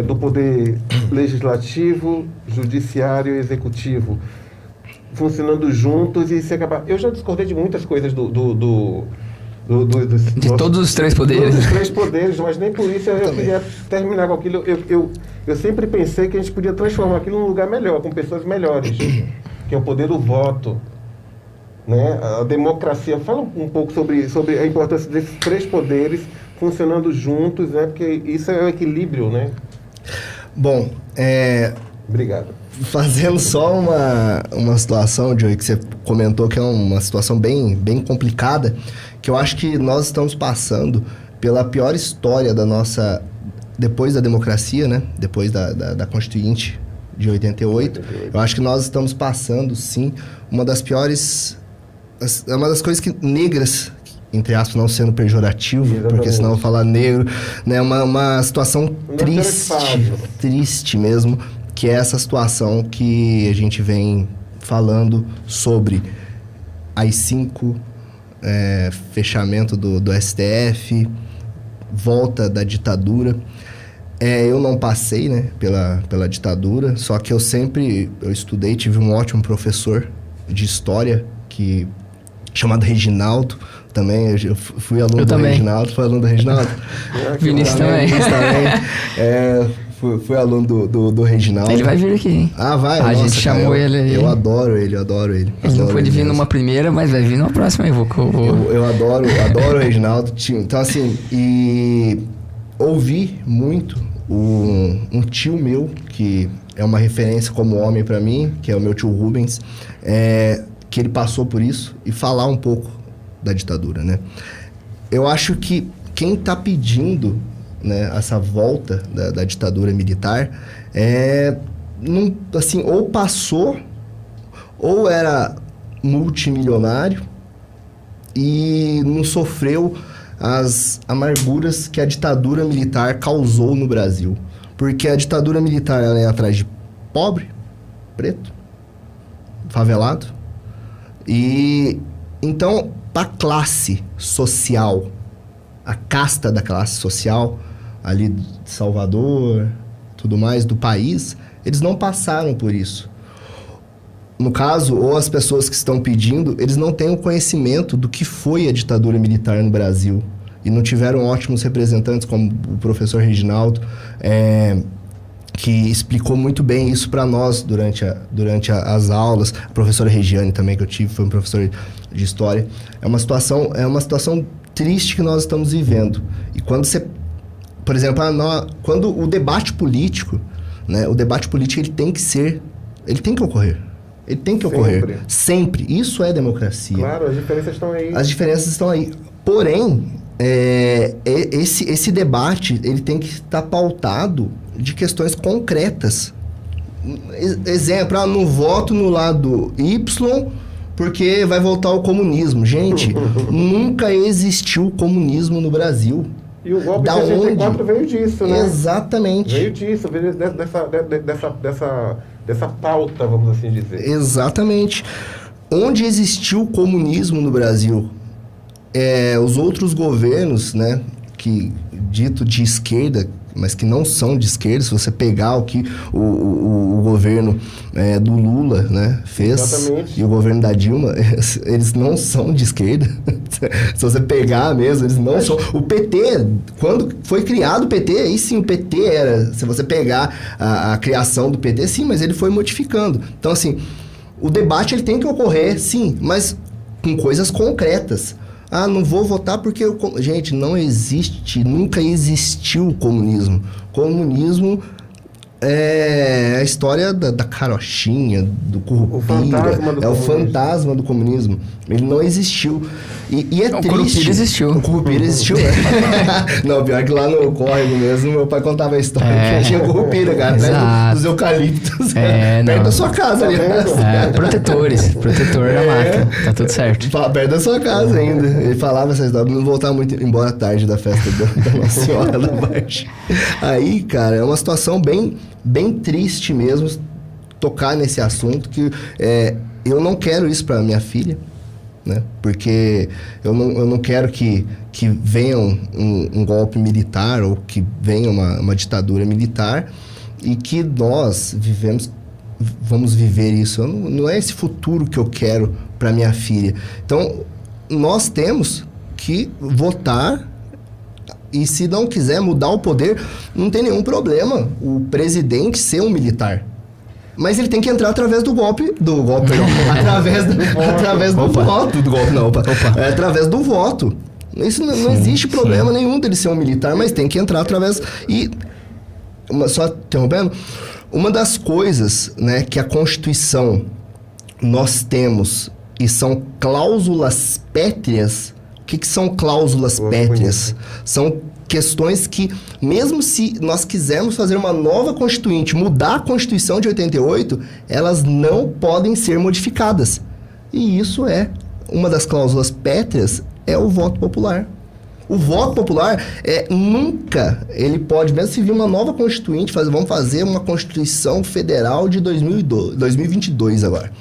Speaker 3: do poder legislativo, judiciário e executivo funcionando juntos e se acabar... Eu já discordei de muitas coisas
Speaker 1: de todos os três poderes.
Speaker 3: Todos os três poderes, mas nem por isso eu queria terminar com aquilo. Eu sempre pensei que a gente podia transformar aquilo num lugar melhor, com pessoas melhores, que é o poder do voto, né? A democracia. Fala um pouco sobre a importância desses três poderes funcionando juntos, né? Porque isso é o equilíbrio, né?
Speaker 2: Bom,
Speaker 3: Obrigado.
Speaker 2: Fazendo só uma situação, Joey, que você comentou que é uma situação bem, bem complicada, que eu acho que nós estamos passando pela pior história da nossa... Depois da democracia, né? Depois da Constituinte de 88. Eu acho que nós estamos passando, sim, uma das piores... Uma das coisas negras, entre aspas, não sendo pejorativo, exatamente, porque senão eu vou falar negro, né? Uma situação triste mesmo, que é essa situação que a gente vem falando sobre AI-5, fechamento do STF, volta da ditadura. Eu não passei, né, pela ditadura, só que eu estudei, tive um ótimo professor de história que chamado Reginaldo, também. Eu fui aluno do
Speaker 1: também.
Speaker 2: Reginaldo. Foi aluno do Reginaldo?
Speaker 1: Vinícius também.
Speaker 2: Fui aluno do Reginaldo.
Speaker 1: Ele vai vir aqui, hein?
Speaker 2: Ah, vai?
Speaker 1: A gente chamou ele aí.
Speaker 2: Eu adoro ele.
Speaker 1: Ele não pôde vir numa primeira, mas vai vir numa próxima aí.
Speaker 2: Eu adoro o Reginaldo. Então, assim, e ouvi muito um tio meu, que é uma referência como homem pra mim, que é o meu tio Rubens, que ele passou por isso, e falar um pouco da ditadura, né? Eu acho que quem tá pedindo, né, essa volta da ditadura militar assim, ou passou, ou era multimilionário e não sofreu as amarguras que a ditadura militar causou no Brasil. Porque a ditadura militar, ela é atrás de pobre, preto, favelado. E então, para a classe social, a casta da classe social, ali de Salvador, tudo mais, do país, eles não passaram por isso. No caso, ou as pessoas que estão pedindo, eles não têm o conhecimento do que foi a ditadura militar no Brasil. E não tiveram ótimos representantes, como o professor Reginaldo, que explicou muito bem isso para nós durante as aulas. A professora Regiane também, que eu tive, foi um professor de história. É uma situação triste que nós estamos vivendo. E quando você... Por exemplo, quando o debate político, né? O debate político, ele tem que ocorrer. Ele tem que ocorrer. Sempre. Isso é democracia.
Speaker 3: Claro, as diferenças estão aí.
Speaker 2: As diferenças estão aí. Porém, esse debate, ele tem que estar pautado de questões concretas. Exemplo, não voto no lado Y porque vai voltar o comunismo. Gente, nunca existiu comunismo no Brasil.
Speaker 3: E o golpe de 64 veio disso, né?
Speaker 2: Exatamente.
Speaker 3: Veio disso, veio dessa pauta, vamos assim dizer.
Speaker 2: Exatamente. Onde existiu comunismo no Brasil? Os outros governos, né, que dito de esquerda, mas que não são de esquerda, se você pegar o que o governo do Lula, né, fez, exatamente, e o governo da Dilma, eles não são de esquerda. Se você pegar mesmo, eles não são. O PT, quando foi criado o PT, aí sim o PT era, se você pegar a criação do PT, sim, mas ele foi modificando. Então, assim, o debate ele tem que ocorrer, sim, mas com coisas concretas. Não vou votar porque... Gente, não existe, nunca existiu o comunismo. Comunismo é a história da carochinha, do curupira. O fantasma do comunismo. Ele não existiu. E é triste.
Speaker 1: O curupira existiu.
Speaker 2: O curupira existiu, Não, pior que lá no córrego mesmo, meu pai contava a história que tinha curupira, cara, atrás dos eucaliptos. Perto da sua casa ali. Protetor da máquina. Tá tudo certo. Perto da sua casa ainda. Ele falava essa história, não voltava muito embora à tarde da festa da Nossa Senhora da Marcha. Aí, cara, é uma situação bem triste mesmo tocar nesse assunto, que eu não quero isso para minha filha, né? Porque eu não quero que venha um golpe militar ou que venha uma ditadura militar e que nós vamos viver isso. Não é esse futuro que eu quero para minha filha. Então, nós temos que votar. E se não quiser mudar o poder, não tem nenhum problema o presidente ser um militar. Mas ele tem que entrar através do golpe não. Através do voto. Do golpe não, através do voto. Isso não existe problema nenhum dele ser um militar, mas tem que entrar através... Só interrompendo, uma das coisas, né, que a Constituição nós temos e são cláusulas pétreas... O que são cláusulas pétreas? São questões que, mesmo se nós quisermos fazer uma nova Constituinte, mudar a Constituição de 88, elas não podem ser modificadas. E isso uma das cláusulas pétreas, é o voto popular. O voto popular, nunca ele pode, mesmo se vir uma nova Constituinte, vamos fazer uma Constituição Federal de 2022 agora.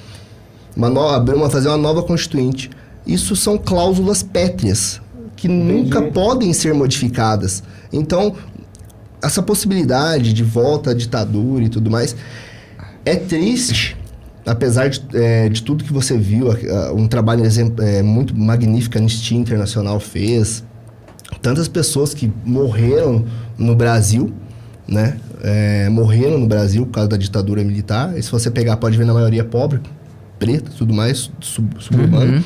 Speaker 2: Fazer uma nova Constituinte. Isso são cláusulas pétreas, que nunca podem ser modificadas. Então, essa possibilidade de volta à ditadura e tudo mais, é triste, apesar de tudo que você viu, um trabalho muito magnífico que a Anistia Internacional fez, tantas pessoas que morreram no Brasil, né? Morreram no Brasil por causa da ditadura militar. E se você pegar, pode ver na maioria pobre, preta, tudo mais, suburbano.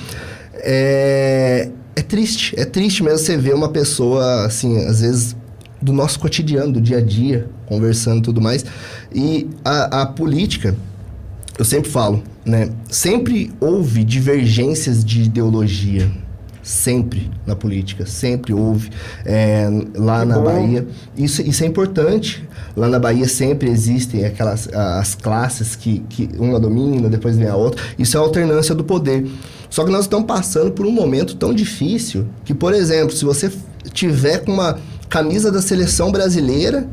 Speaker 2: É triste mesmo você ver uma pessoa, assim, às vezes, do nosso cotidiano, do dia a dia, conversando e tudo mais. E a política, eu sempre falo, né? Sempre houve divergências de ideologia. Sempre na política, sempre houve. Lá na Bahia, isso é importante. Lá na Bahia sempre existem as classes que uma domina, depois vem a outra. Isso é a alternância do poder. Só que nós estamos passando por um momento tão difícil que, por exemplo, se você tiver com uma camisa da seleção brasileira,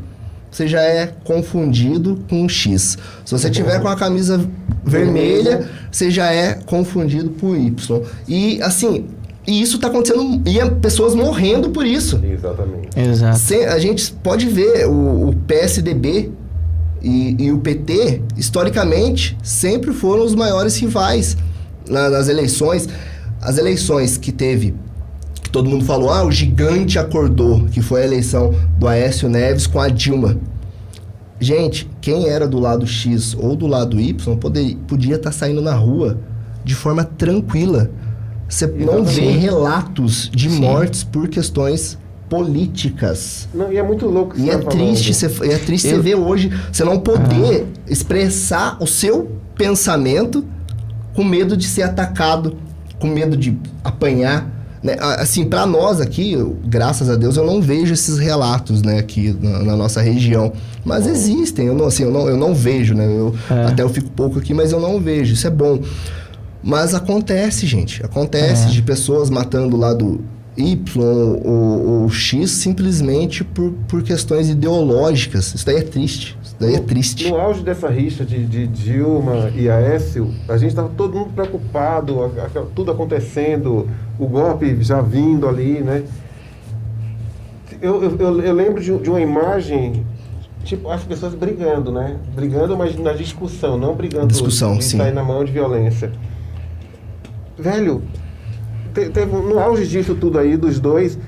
Speaker 2: você já é confundido com um X. Se você tiver com a camisa vermelha, você já é confundido por Y. E, assim... E isso está acontecendo, e pessoas morrendo por isso.
Speaker 3: Exatamente.
Speaker 1: Exato.
Speaker 2: A gente pode ver o PSDB e o PT, historicamente, sempre foram os maiores rivais nas eleições. As eleições que teve, que todo mundo falou, o gigante acordou, que foi a eleição do Aécio Neves com a Dilma. Gente, quem era do lado X ou do lado Y podia estar saindo na rua de forma tranquila. Você não vê relatos de mortes por questões políticas.
Speaker 3: Não, e é muito louco isso.
Speaker 2: E é triste você ver hoje, você não poder expressar o seu pensamento com medo de ser atacado, com medo de apanhar. Né? Assim, para nós aqui, graças a Deus, eu não vejo esses relatos, né, aqui na nossa região. Mas existem, eu não vejo, né? Até eu fico pouco aqui, mas eu não vejo. Isso é bom. Mas acontece, gente. Acontece de pessoas matando o lado Y ou X simplesmente por questões ideológicas. Isso daí é triste.
Speaker 3: No auge dessa rixa de Dilma e Aécio, a gente estava todo mundo preocupado, tudo acontecendo, o golpe já vindo ali, né? Eu lembro de uma imagem, tipo, as pessoas brigando, né? Brigando, mas na discussão, não brigando de sair na mão de violência. Velho, no auge disso tudo aí, dos dois,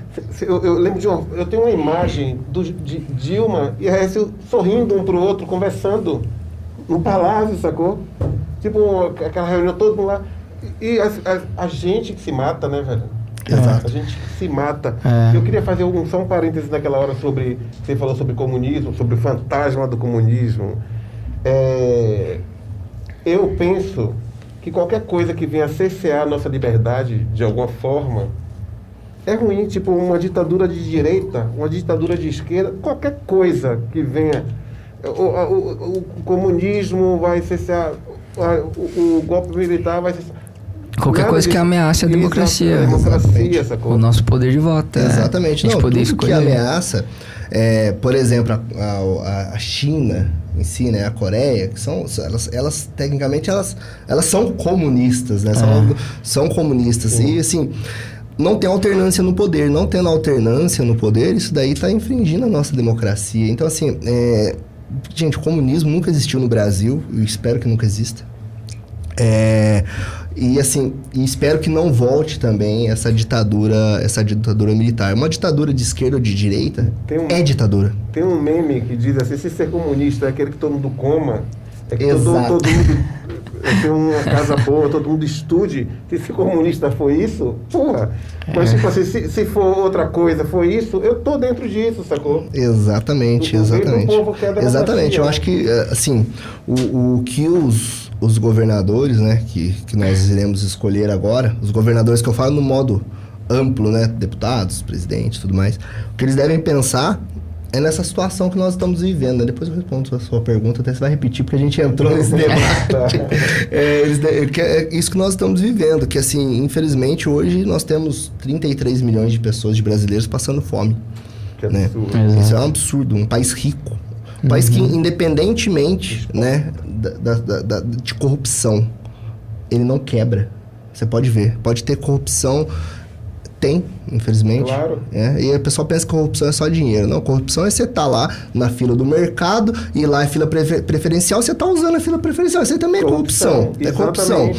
Speaker 3: eu lembro eu tenho uma imagem de Dilma e Aécio sorrindo um pro outro, conversando no palácio, sacou? Tipo, aquela reunião, todo mundo lá. E a gente que se mata, né, velho?
Speaker 2: Exato.
Speaker 3: A gente que se mata. Eu queria fazer só um parênteses naquela hora sobre... Você falou sobre comunismo, sobre o fantasma do comunismo. Eu penso que qualquer coisa que venha cercear a nossa liberdade de alguma forma é ruim, tipo uma ditadura de direita, uma ditadura de esquerda, qualquer coisa que venha. O comunismo vai cercear, o golpe militar vai cercear.
Speaker 1: Qualquer coisa que ameace a democracia.
Speaker 3: A democracia, sacou?
Speaker 1: O nosso poder de voto.
Speaker 2: Exatamente.
Speaker 1: A gente poder escolher.
Speaker 2: Que ameaça, por exemplo, a China em si, né, a Coreia, que elas tecnicamente elas são comunistas, né? São comunistas. E assim, não tem alternância no poder. Não tendo alternância no poder, isso daí está infringindo a nossa democracia. Então, assim, gente, o comunismo nunca existiu no Brasil. Eu espero que nunca exista. E assim, espero que não volte também essa ditadura militar. Uma ditadura de esquerda ou de direita é ditadura.
Speaker 3: Tem um meme que diz assim, se ser comunista é aquele que todo mundo coma, é que todo mundo tem uma casa boa, todo mundo estude. Se ser comunista foi isso, porra. Mas tipo assim, se for outra coisa, foi isso, eu tô dentro disso, sacou?
Speaker 2: Exatamente. Exatamente, eu acho que, assim, o que os governadores, né, que nós iremos escolher agora, os governadores que eu falo no modo amplo, né, deputados, presidentes, tudo mais, o que eles devem pensar é nessa situação que nós estamos vivendo, né? Depois eu respondo a sua pergunta, até você vai repetir, porque a gente entrou nesse debate. É isso que nós estamos vivendo, que assim, infelizmente, hoje nós temos 33 milhões de pessoas, de brasileiros, passando fome.
Speaker 3: Que
Speaker 2: né?
Speaker 3: absurdo.
Speaker 2: Isso é um absurdo, um país rico. Um país que, independentemente, né, de corrupção, ele não quebra. Você pode ver. Pode ter corrupção tem, infelizmente.
Speaker 3: Claro.
Speaker 2: E a pessoa pensa que corrupção é só dinheiro. Não, corrupção é você estar lá na fila do mercado e lá em fila preferencial, você está usando a fila preferencial. Isso aí também é corrupção. É corrupção.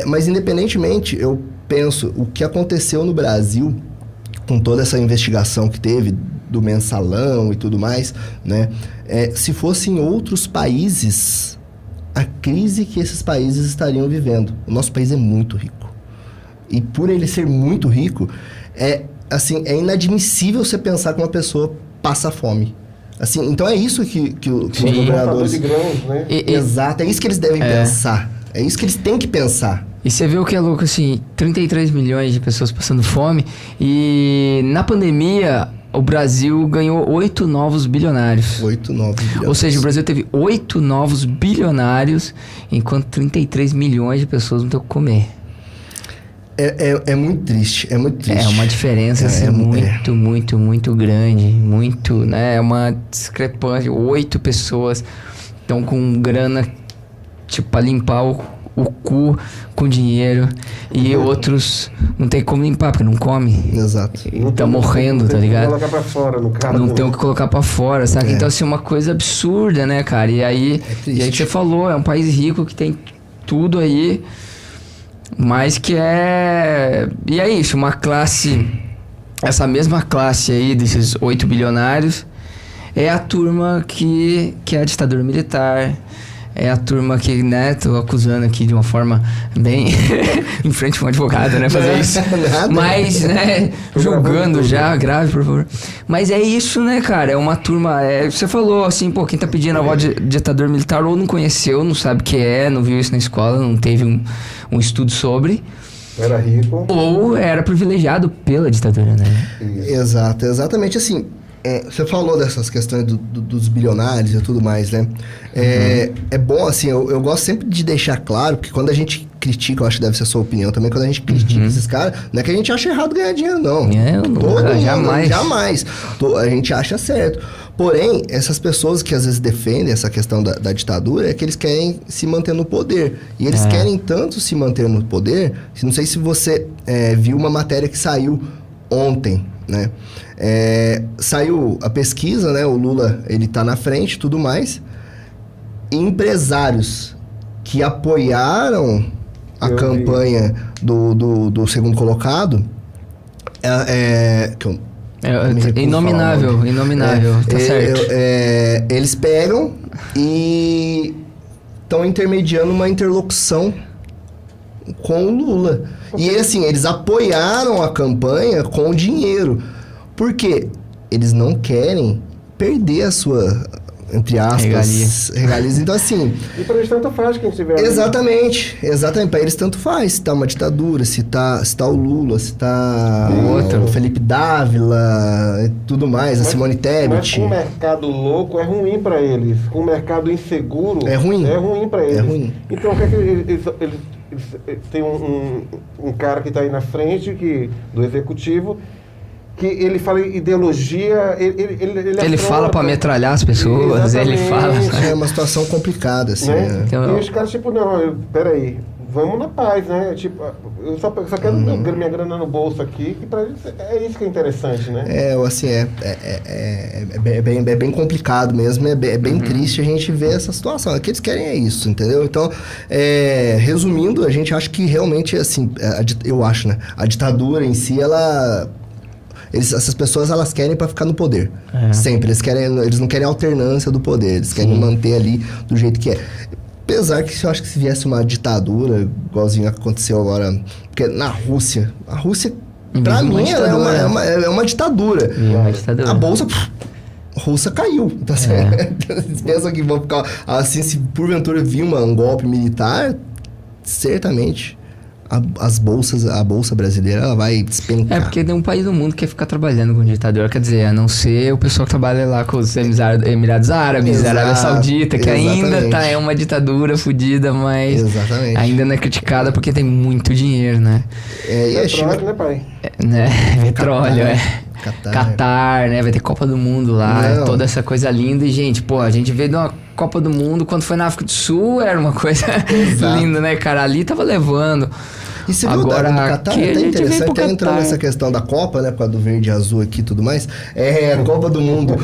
Speaker 2: Mas independentemente, eu penso, o que aconteceu no Brasil, com toda essa investigação que teve do mensalão e tudo mais, né? Se fosse em outros países, a crise que esses países estariam vivendo. O nosso país é muito rico. E por ele ser muito rico, é inadmissível você pensar que uma pessoa passa fome. Assim, então é isso que os governadores...
Speaker 3: de grãos, né?
Speaker 2: Exato, é isso que eles devem pensar. É isso que eles têm que pensar.
Speaker 1: E você vê o que é louco, assim, 33 milhões de pessoas passando fome e na pandemia o Brasil ganhou 8 novos bilionários.
Speaker 2: 8 novos bilionários.
Speaker 1: Ou seja, o Brasil teve 8 novos bilionários enquanto 33 milhões de pessoas não têm o que comer.
Speaker 2: É muito triste, é muito triste.
Speaker 1: É uma diferença assim, muito grande, muito, né? É uma discrepância. 8 pessoas estão com grana, tipo, pra limpar o cu com dinheiro e outros não tem como limpar porque não come.
Speaker 2: Exato.
Speaker 1: E tá morrendo, tá ligado?
Speaker 3: Não tem o que colocar pra fora, no caso.
Speaker 1: Não tem o que colocar pra fora, sabe? Então, assim, uma coisa absurda, né, cara? E aí que você falou, é um país rico que tem tudo aí, mas que é... E é isso, uma classe... Essa mesma classe aí, desses 8 bilionários, é a turma que é a ditadura militar. É a turma que, né, tô acusando aqui de uma forma bem... em frente a um advogado, né, fazer isso. Mas, né, julgando já, grave, por favor. Mas é isso, né, cara, é uma turma... você falou, assim, pô, quem tá pedindo a voz de ditador militar ou não conheceu, não sabe o que é, não viu isso na escola, não teve um estudo sobre...
Speaker 3: Era rico.
Speaker 1: Ou era privilegiado pela ditadura, né?
Speaker 2: Exato, exatamente assim... você falou dessas questões dos bilionários e tudo mais, né? É bom, assim, eu gosto sempre de deixar claro, porque quando a gente critica, eu acho que deve ser a sua opinião também, quando a gente critica esses caras, não é que a gente acha errado ganhar dinheiro, não. Jamais. A gente acha certo. Porém, essas pessoas que às vezes defendem essa questão da ditadura, é que eles querem se manter no poder. E eles querem tanto se manter no poder, não sei se você viu uma matéria que saiu ontem, né? Saiu a pesquisa, né? O Lula, ele tá na frente e tudo mais. Empresários que apoiaram a campanha do segundo colocado,
Speaker 1: inominável, tá certo.
Speaker 2: Eles pegam e estão intermediando uma interlocução com o Lula. E assim, eles apoiaram a campanha com dinheiro. Por quê? Eles não querem perder a sua, entre aspas, regalias. Então, assim...
Speaker 3: E pra eles tanto faz quem tiver...
Speaker 2: Exatamente. Pra eles tanto faz. Se tá uma ditadura, se tá o Lula, se tá o Felipe Dávila e tudo mais, a Simone Tebet.
Speaker 3: Mas com o mercado louco é ruim pra eles. Com o mercado inseguro...
Speaker 2: É ruim.
Speaker 3: É ruim pra eles.
Speaker 2: É ruim.
Speaker 3: Então, o que é que eles tem um cara que tá aí na frente do executivo... que ele fala em ideologia,
Speaker 1: ele fala pra metralhar as pessoas, ele fala...
Speaker 2: É uma situação complicada, assim,
Speaker 3: né? Então, e os caras, tipo, peraí, vamos na paz, né? Tipo, eu só quero minha grana no bolso aqui, que pra eles é isso que é interessante, né?
Speaker 2: Assim, é bem complicado mesmo, é bem triste a gente ver essa situação. O que eles querem é isso, entendeu? Então, resumindo, a gente acha que realmente, assim, eu acho, né? A ditadura em si, essas pessoas, elas querem para ficar no poder. Sempre. Eles não querem alternância do poder. Eles querem manter ali do jeito que é. Apesar que eu acho que se viesse uma ditadura, igualzinho a que aconteceu agora... Porque na Rússia... A Rússia, pra mim, é uma ditadura. A bolsa russa caiu. Tá certo? Eles pensam que vão ficar... Assim, se porventura vir um golpe militar, certamente... A bolsa brasileira, ela vai despencar.
Speaker 1: Porque nenhum país do mundo quer ficar trabalhando com ditador, quer dizer, a não ser o pessoal que trabalha lá com os Emirados Árabes, Arábia Saudita, que ainda é uma ditadura fodida, mas ainda não é criticada porque tem muito dinheiro, né?
Speaker 2: E a China...
Speaker 3: né, pai?
Speaker 1: Petróleo, Catar, né? Vai ter Copa do Mundo lá, toda essa coisa linda. E, gente, a gente veio de uma Copa do Mundo, quando foi na África do Sul, era uma coisa linda, né, cara? Ali tava levando
Speaker 2: E você viu
Speaker 1: Agora,
Speaker 2: o do Catar?
Speaker 1: aqui a
Speaker 2: Até
Speaker 1: gente
Speaker 2: interessante,
Speaker 1: vem pro
Speaker 2: até entrando
Speaker 1: Catar.
Speaker 2: nessa questão da Copa, né? Por causa do verde e azul aqui e tudo mais. É, a Copa do Mundo.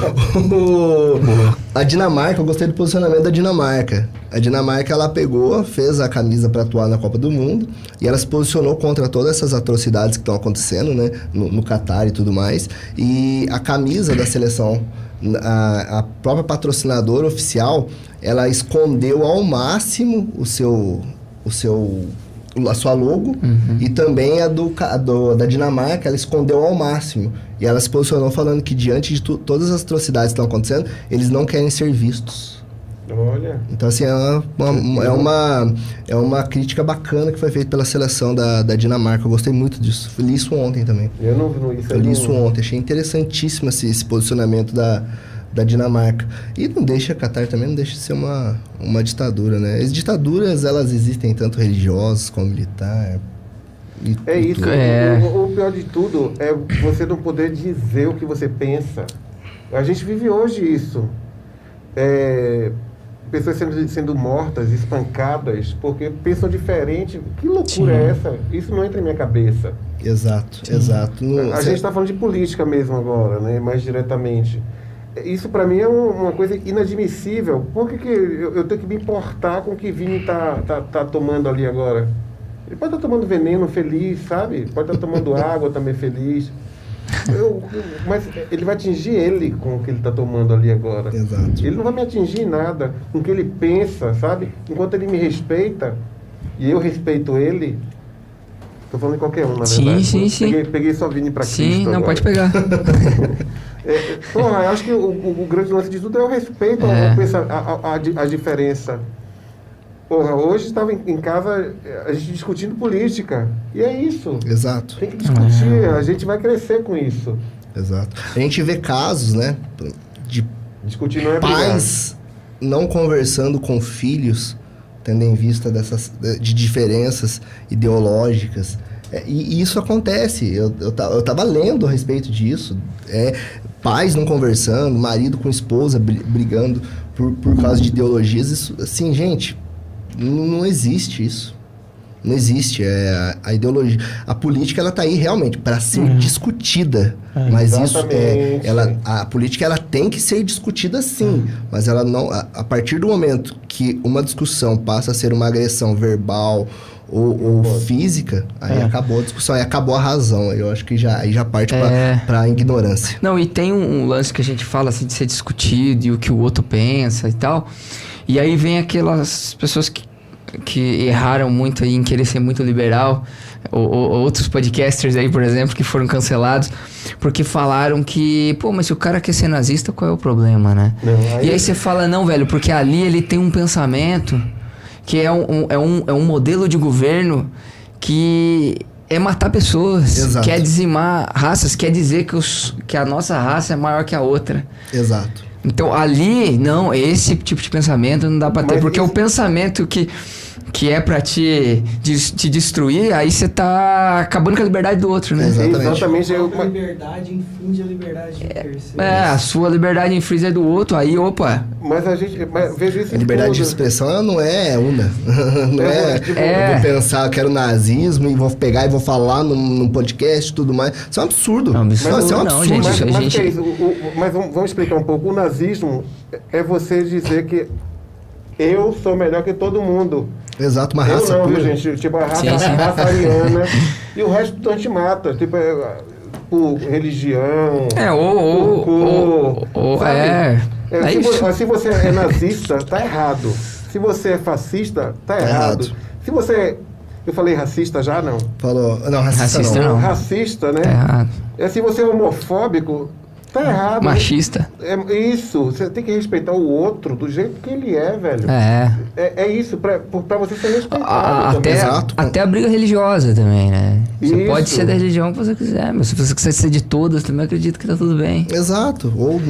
Speaker 2: A Dinamarca, eu gostei do posicionamento da Dinamarca. A Dinamarca, ela pegou, fez a camisa para atuar na Copa do Mundo e ela se posicionou contra todas essas atrocidades que estão acontecendo, né? No Catar e tudo mais. E a camisa da seleção, a própria patrocinadora oficial, ela escondeu ao máximo a sua logo e também da Dinamarca, ela escondeu ao máximo. E ela se posicionou falando que diante de todas as atrocidades que estão acontecendo, eles não querem ser vistos.
Speaker 3: Olha.
Speaker 2: Então, assim, é uma crítica bacana que foi feita pela seleção da Dinamarca. Eu gostei muito disso. Eu li isso ontem também.
Speaker 3: Eu não vi isso.
Speaker 2: Eu li isso ontem. Achei interessantíssimo esse posicionamento da Dinamarca. E não deixa, Catar também não deixa de ser uma ditadura, né? As ditaduras, elas existem tanto religiosas como militar.
Speaker 3: É isso.
Speaker 2: tudo.
Speaker 3: O pior de tudo é você não poder dizer o que você pensa. A gente vive hoje isso. Pessoas sendo mortas, espancadas, porque pensam diferente. Que loucura é essa? Isso não entra em minha cabeça.
Speaker 2: Exato, exato.
Speaker 3: A gente está falando de política mesmo agora, né? Mais diretamente. Isso para mim é uma coisa inadmissível. Por que eu tenho que me importar com o que Vini tá tomando ali agora? Ele pode estar tomando veneno feliz, sabe? Pode estar tomando água também feliz. Mas ele vai atingir ele com o que ele está tomando ali agora.
Speaker 2: Exato.
Speaker 3: Ele não vai me atingir em nada com o que ele pensa, sabe? Enquanto ele me respeita e eu respeito ele. Estou falando em qualquer um, na verdade.
Speaker 1: Sim.
Speaker 3: Peguei só Vini para Cristo.
Speaker 1: Sim, não,
Speaker 3: agora.
Speaker 1: pode pegar.
Speaker 3: Eu acho que o grande lance de tudo é o respeito à diferença. Porra, hoje estava em casa a gente discutindo política. E é isso.
Speaker 2: Exato.
Speaker 3: Tem que discutir, a gente vai crescer com isso.
Speaker 2: Exato. A gente vê casos, né, de
Speaker 3: Discutir não é
Speaker 2: pais não conversando com filhos, tendo em vista de diferenças ideológicas. E isso acontece. Eu tava lendo a respeito disso. Pais não conversando, marido com esposa brigando por causa de ideologias. Isso, assim, gente, não existe isso. Não existe. A ideologia, a política, ela tá aí realmente para ser discutida. Mas a política, ela tem que ser discutida, sim. Mas ela não, a partir do momento que uma discussão passa a ser uma agressão verbal ou física, aí acabou a discussão, aí acabou a razão. Eu acho que já parte para a ignorância.
Speaker 1: Não, e tem um lance que a gente fala assim de ser discutido e o que o outro pensa e tal. E aí vem aquelas pessoas que erraram muito aí em querer ser muito liberal, ou outros podcasters aí, por exemplo, que foram cancelados, porque falaram que, mas se o cara quer ser nazista, qual é o problema, né? E aí você fala, não, velho, porque ali ele tem um pensamento que é um modelo de governo que é matar pessoas,
Speaker 2: Exato.
Speaker 1: quer dizimar raças, quer dizer que a nossa raça é maior que a outra.
Speaker 2: Exato.
Speaker 1: Então, ali, não, esse tipo de pensamento não dá pra ter. Porque o pensamento que é pra te destruir, aí você tá acabando com a liberdade do outro, né?
Speaker 2: Exatamente.
Speaker 4: A liberdade infringe a liberdade de terceiro.
Speaker 1: A sua liberdade infringe a do outro, aí, opa.
Speaker 3: Mas veja isso.
Speaker 2: A liberdade de expressão, ela não é una. Não eu vou pensar, eu quero nazismo e vou pegar e vou falar num podcast e tudo mais. Isso é um absurdo.
Speaker 1: Não, isso é um
Speaker 2: absurdo.
Speaker 1: não, gente.
Speaker 3: Mas que é isso? Mas vamos explicar um pouco. O nazismo é você dizer que eu sou melhor que todo mundo.
Speaker 2: Exato, uma raça
Speaker 3: pura.
Speaker 2: Viu,
Speaker 3: gente? Tipo, a raça ariana. E o resto tu te mata. Tipo, por religião.
Speaker 2: Ou
Speaker 3: se você é nazista, tá errado. Se você é fascista, tá errado. Se você... Eu falei racista já, não?
Speaker 2: Falou. Não, racista
Speaker 1: não.
Speaker 3: Racista, né?
Speaker 1: Tá errado.
Speaker 3: Se você é homofóbico, tá errado.
Speaker 1: Machista.
Speaker 3: Isso. Você tem que respeitar o outro do jeito que ele é, velho. É isso, pra você ser respeitado.
Speaker 1: Até a briga religiosa também, né? Você
Speaker 3: Isso.
Speaker 1: pode ser da religião que você quiser, mas se você quiser ser de todas, também acredito que tá tudo bem.
Speaker 2: Exato. Ou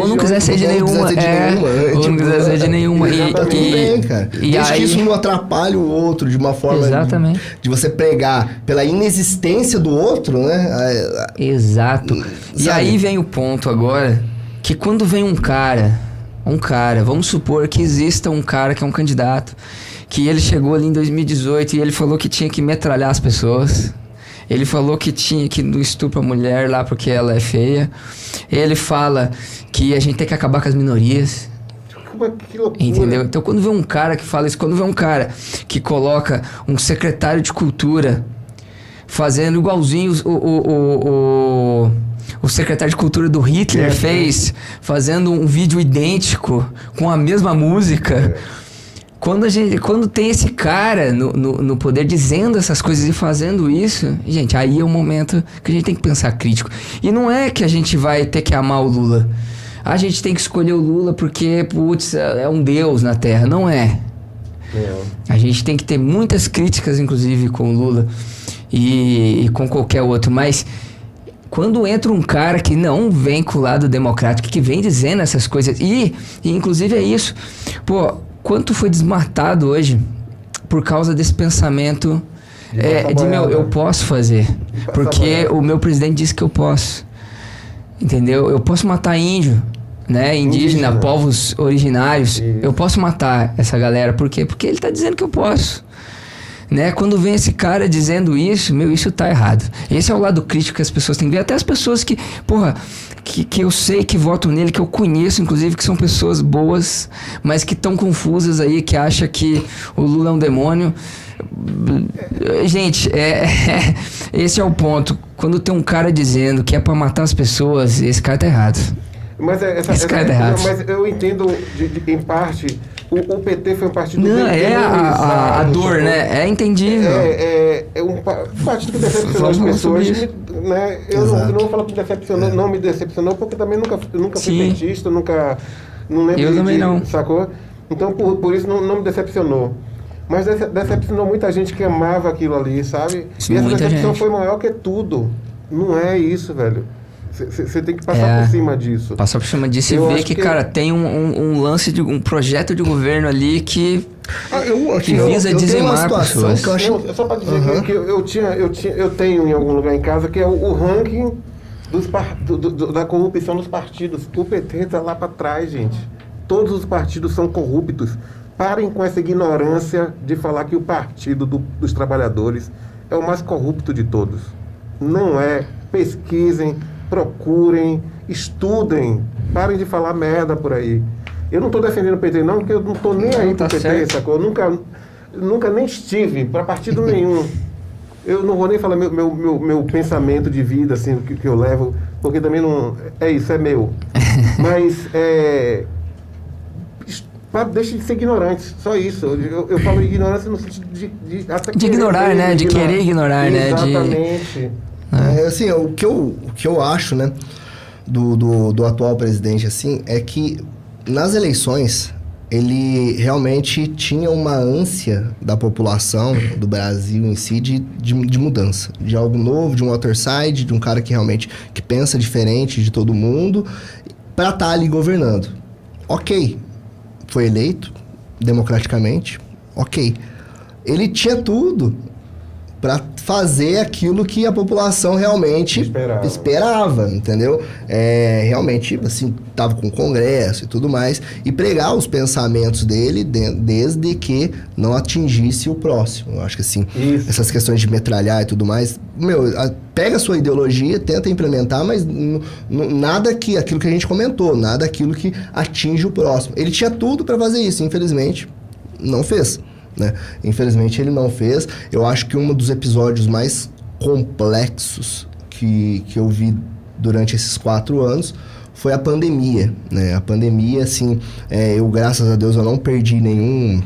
Speaker 1: não quiser ser de nenhuma. Ou não quiser ser de nenhuma.
Speaker 2: Tá tudo bem, cara. Desde que isso não atrapalhe o outro de uma forma...
Speaker 1: Exatamente.
Speaker 2: De você pregar pela inexistência do outro, né?
Speaker 1: Exato. E aí vem o ponto agora, que quando vem um cara, um cara, vamos supor que exista um cara que é um candidato, que ele chegou ali em 2018 e ele falou que tinha que metralhar as pessoas. Ele falou que tinha que não estuprar a mulher lá porque ela é feia. Ele fala que a gente tem que acabar com as minorias.
Speaker 3: Que loucura.
Speaker 1: Entendeu? Então quando vê um cara que fala isso, quando vê um cara que coloca um secretário de cultura fazendo igualzinho o secretário de cultura do Hitler fez, fazendo um vídeo idêntico com a mesma música... Quando tem esse cara no poder dizendo essas coisas e fazendo isso, gente, aí é o momento que a gente tem que pensar crítico. E não é que a gente vai ter que amar o Lula. A gente tem que escolher o Lula porque, putz, é um deus na Terra. Não é. A gente tem que ter muitas críticas, inclusive, com o Lula e com qualquer outro. Mas quando entra um cara que não vem com o lado democrático, que vem dizendo essas coisas, e inclusive é isso, pô... Quanto foi desmatado hoje por causa desse pensamento eu posso fazer, porque o meu presidente disse que eu posso, entendeu? Eu posso matar índio, né? Indígena, povos originários, eu posso matar essa galera, por quê? Porque ele tá dizendo que eu posso. Né? Quando vem esse cara dizendo isso, isso tá errado. Esse é o lado crítico que as pessoas têm que ver. Até as pessoas que, que eu sei que votam nele, que eu conheço, inclusive, que são pessoas boas, mas que estão confusas aí, que acham que o Lula é um demônio. Gente, esse é o ponto. Quando tem um cara dizendo que é pra matar as pessoas, esse cara tá errado.
Speaker 3: Mas esse cara tá errado. Mas eu entendo, em parte... O PT foi um partido...
Speaker 1: Não, a dor, né? É entendível.
Speaker 3: É um partido que decepcionou as pessoas. Né? Eu não vou falar que decepcionou, não me decepcionou, porque também nunca fui petista, não lembro
Speaker 1: eu também não.
Speaker 3: Sacou? Então, por isso, não me decepcionou. Mas decepcionou muita gente que amava aquilo ali, sabe?
Speaker 1: Sim,
Speaker 3: e essa decepção
Speaker 1: gente.
Speaker 3: foi maior que tudo. Não é isso, velho. Você tem que passar por cima disso.
Speaker 1: Passar por cima disso e ver que, cara, tem um lance de um projeto de governo ali que visa dizimar pessoas.
Speaker 3: Só para dizer que eu tenho em algum lugar em casa que é o ranking da corrupção dos partidos. O PT está lá para trás, gente. Todos os partidos são corruptos. Parem com essa ignorância de falar que o partido dos trabalhadores é o mais corrupto de todos. Não é. Pesquisem, procurem, estudem, parem de falar merda por aí. Eu não estou defendendo o PT não, porque eu não estou nem aí pro PT, sacou? Eu nunca nem estive para partido nenhum. Eu não vou nem falar meu pensamento de vida, assim, que eu levo, porque também não... É isso, é meu. Mas, deixe de ser ignorantes, só isso. Eu falo ignorância no sentido de
Speaker 1: ignorar, né? De querer ignorar, né?
Speaker 3: Exatamente.
Speaker 2: Assim, o que eu acho, né, do atual presidente, assim, é que nas eleições ele realmente tinha uma ânsia da população do Brasil em si de mudança, de algo novo, de um outer side, de um cara que realmente que pensa diferente de todo mundo, para estar ali governando. Ok, foi eleito democraticamente, ok. Ele tinha tudo para fazer aquilo que a população realmente esperava, entendeu? Realmente, assim, tava com o Congresso e tudo mais, e pregar os pensamentos dele desde que não atingisse o próximo. Eu acho que, assim, essas questões de metralhar e tudo mais, pega a sua ideologia, tenta implementar, mas nada aquilo que a gente comentou, nada aquilo que atinge o próximo. Ele tinha tudo para fazer isso, infelizmente, não fez. Né? Infelizmente ele não fez. Eu acho que um dos episódios mais complexos que eu vi durante esses 4 anos foi a pandemia, né? A pandemia, assim, eu, graças a Deus, eu não perdi nenhum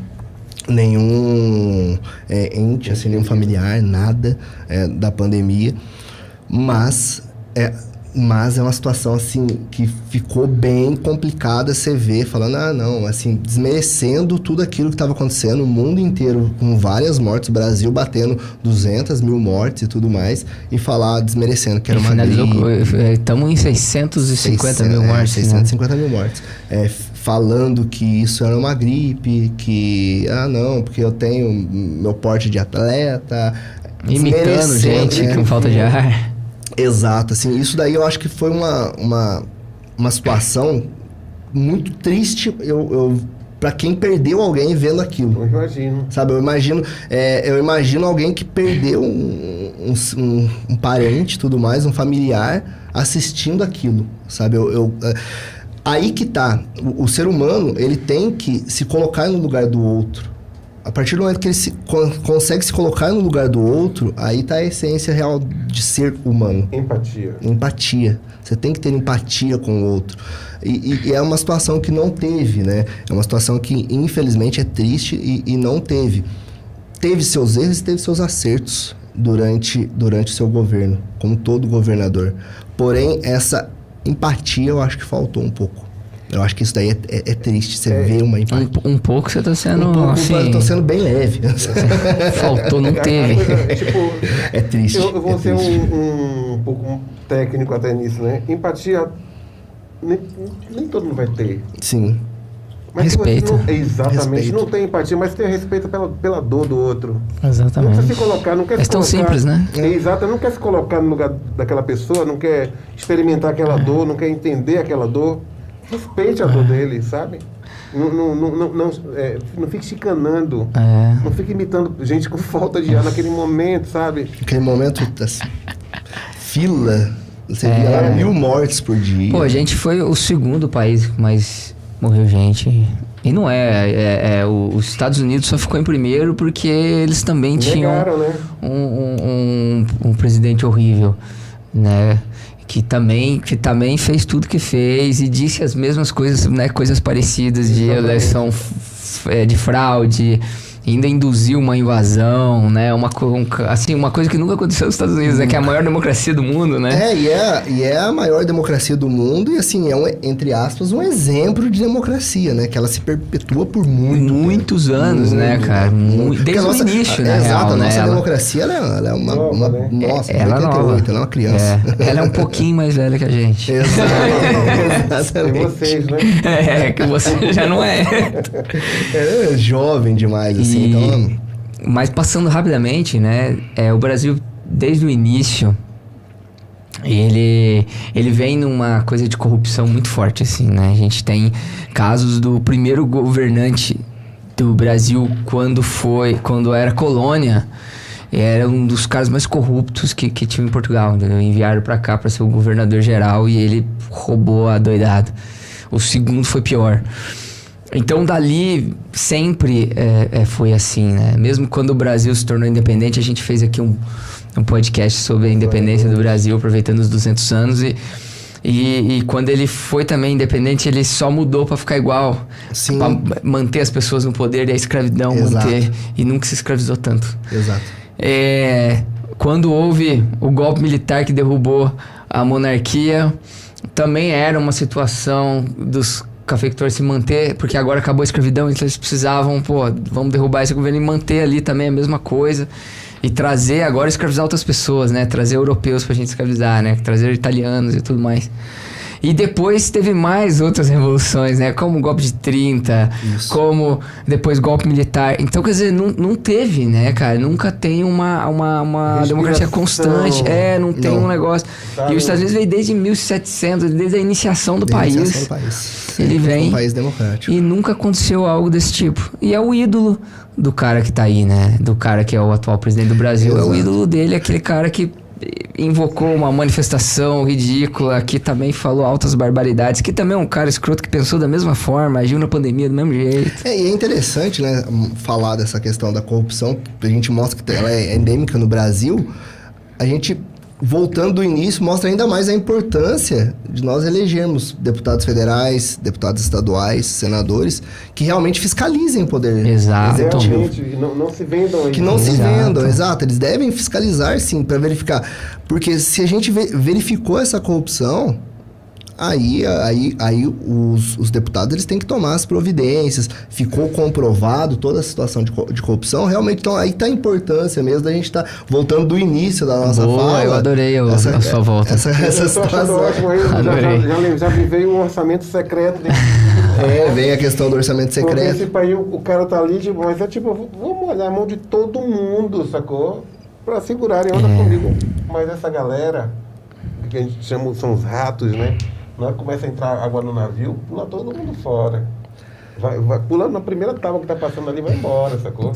Speaker 2: ente, assim, nenhum familiar, nada da pandemia, mas é uma situação, assim, que ficou bem complicada. Você vê, falando, não, assim, desmerecendo tudo aquilo que estava acontecendo, o mundo inteiro com várias mortes, o Brasil batendo 200 mil mortes e tudo mais, e desmerecendo que era uma gripe.
Speaker 1: Estamos em 650 mil mortes.
Speaker 2: 650 mil mortes. Falando que isso era uma gripe, que, não, porque eu tenho meu porte de atleta.
Speaker 1: Imitando gente com falta de ar.
Speaker 2: Exato, assim, isso daí eu acho que foi uma situação muito triste para quem perdeu alguém vendo aquilo.
Speaker 3: Eu imagino.
Speaker 2: Sabe, eu imagino alguém que perdeu um parente, tudo mais, um familiar, assistindo aquilo, sabe? Aí que tá, o ser humano, ele tem que se colocar no lugar do outro. A partir do momento que ele consegue se colocar no lugar do outro, aí tá a essência real de ser humano. Empatia. Você tem que ter empatia com o outro. E é uma situação que não teve, né? É uma situação que, infelizmente, é triste e não teve. Teve seus erros e teve seus acertos durante o seu governo, como todo governador. Porém, essa empatia eu acho que faltou um pouco. Eu acho que isso daí é triste, você vê uma empatia.
Speaker 1: Um pouco você tá sendo, assim...
Speaker 2: Eu tô sendo bem leve.
Speaker 1: Faltou, não teve.
Speaker 2: É triste.
Speaker 3: Eu vou ser um pouco técnico até nisso, né? Empatia, nem todo mundo vai ter.
Speaker 2: Sim.
Speaker 1: Mas respeito.
Speaker 3: Exatamente.
Speaker 2: Respeito.
Speaker 3: Não tem empatia, mas tem respeito pela dor do outro.
Speaker 1: Exatamente.
Speaker 3: Não precisa se colocar, não quer se colocar...
Speaker 1: tão simples, né?
Speaker 3: Exato, não quer se colocar no lugar daquela pessoa, não quer experimentar aquela dor, não quer entender aquela dor. Respeite a dor dele, sabe? Não fique chicanando. Não fique imitando gente com falta de ar naquele momento, sabe?
Speaker 2: Naquele momento, assim, fila, você via lá 1.000 mortes por dia.
Speaker 1: Pô, a gente foi o segundo país que mais morreu gente. E não os Estados Unidos só ficou em primeiro porque eles também tinham
Speaker 3: né?
Speaker 1: um presidente horrível, né? Que também fez tudo que fez e disse as mesmas coisas, né? Coisas parecidas de eleição de fraude, ainda induziu uma invasão, né? Uma coisa que nunca aconteceu nos Estados Unidos, né? Que é a maior democracia do mundo, né?
Speaker 2: E é a maior democracia do mundo e, assim, entre aspas, um exemplo de democracia, né? Que ela se perpetua por
Speaker 1: muitos anos, né, cara? Desde o início, né?
Speaker 2: Exato, a
Speaker 1: né?
Speaker 2: nossa democracia, ela é uma nossa,
Speaker 1: ela
Speaker 2: 88, ela é uma criança.
Speaker 1: Ela é um pouquinho mais velha que a gente.
Speaker 2: Exatamente.
Speaker 3: E vocês, né?
Speaker 1: Que você já não é.
Speaker 2: Ela é jovem demais, assim. Então...
Speaker 1: Mas passando rapidamente, né? O Brasil, desde o início, ele vem numa coisa de corrupção muito forte, assim, né? A gente tem casos do primeiro governante do Brasil quando era colônia. Era um dos caras mais corruptos que tinha em Portugal. Entendeu? Enviaram pra cá pra ser o governador geral e ele roubou a doidada. O segundo foi pior. Então, dali, sempre foi assim, né? Mesmo quando o Brasil se tornou independente, a gente fez aqui um podcast sobre a independência do Brasil, aproveitando os 200 anos. E quando ele foi também independente, ele só mudou pra ficar igual.
Speaker 2: Sim.
Speaker 1: Pra manter as pessoas no poder e a escravidão manter. E nunca se escravizou tanto.
Speaker 2: Exato.
Speaker 1: Quando houve o golpe militar que derrubou a monarquia, também era uma situação dos cafeicultores se manter, porque agora acabou a escravidão, então eles precisavam, vamos derrubar esse governo e manter ali também a mesma coisa. E trazer, agora escravizar outras pessoas, né? Trazer europeus pra gente escravizar, né? Trazer italianos e tudo mais. E depois teve mais outras revoluções, né? Como o golpe de 30,
Speaker 2: Isso.
Speaker 1: como depois golpe militar. Então, quer dizer, não teve, né, cara? Nunca tem uma democracia constante. Não tem um negócio. E os Estados Unidos veio desde 1700, desde a iniciação do país. Ele vem
Speaker 2: um país democrático.
Speaker 1: E nunca aconteceu algo desse tipo. E é o ídolo do cara que tá aí, né? Do cara que é o atual presidente do Brasil.
Speaker 2: Exato.
Speaker 1: É o ídolo dele, aquele cara que invocou uma manifestação ridícula, que também falou altas barbaridades, que também é um cara escroto que pensou da mesma forma, agiu na pandemia do mesmo jeito.
Speaker 2: E é interessante, né, falar dessa questão da corrupção, a gente mostra que ela é endêmica no Brasil, a gente, voltando do início, mostra ainda mais a importância de nós elegermos deputados federais, deputados estaduais, senadores, que realmente fiscalizem o poder
Speaker 1: Exato.
Speaker 3: Realmente, não se vendam aí.
Speaker 2: Que não se vendam, exato. Eles devem fiscalizar, sim, para verificar. Porque se a gente verificou essa corrupção, aí os deputados eles têm que tomar as providências. Ficou comprovado toda a situação de corrupção. Realmente, então, aí está a importância mesmo da gente estar voltando do início da nossa fala.
Speaker 1: Eu adorei a sua volta.
Speaker 2: Essa situação.
Speaker 3: Ótimo, já veio um orçamento secreto.
Speaker 2: Vem a questão do orçamento secreto.
Speaker 3: Esse país, o cara tá ali, mas vamos olhar a mão de todo mundo, sacou? Pra segurarem, onda comigo. Mas essa galera, que a gente chama, são os ratos, né? Na hora que começa a entrar água no navio, pula todo mundo fora. Vai pulando na primeira tábua que tá passando ali, vai embora, sacou?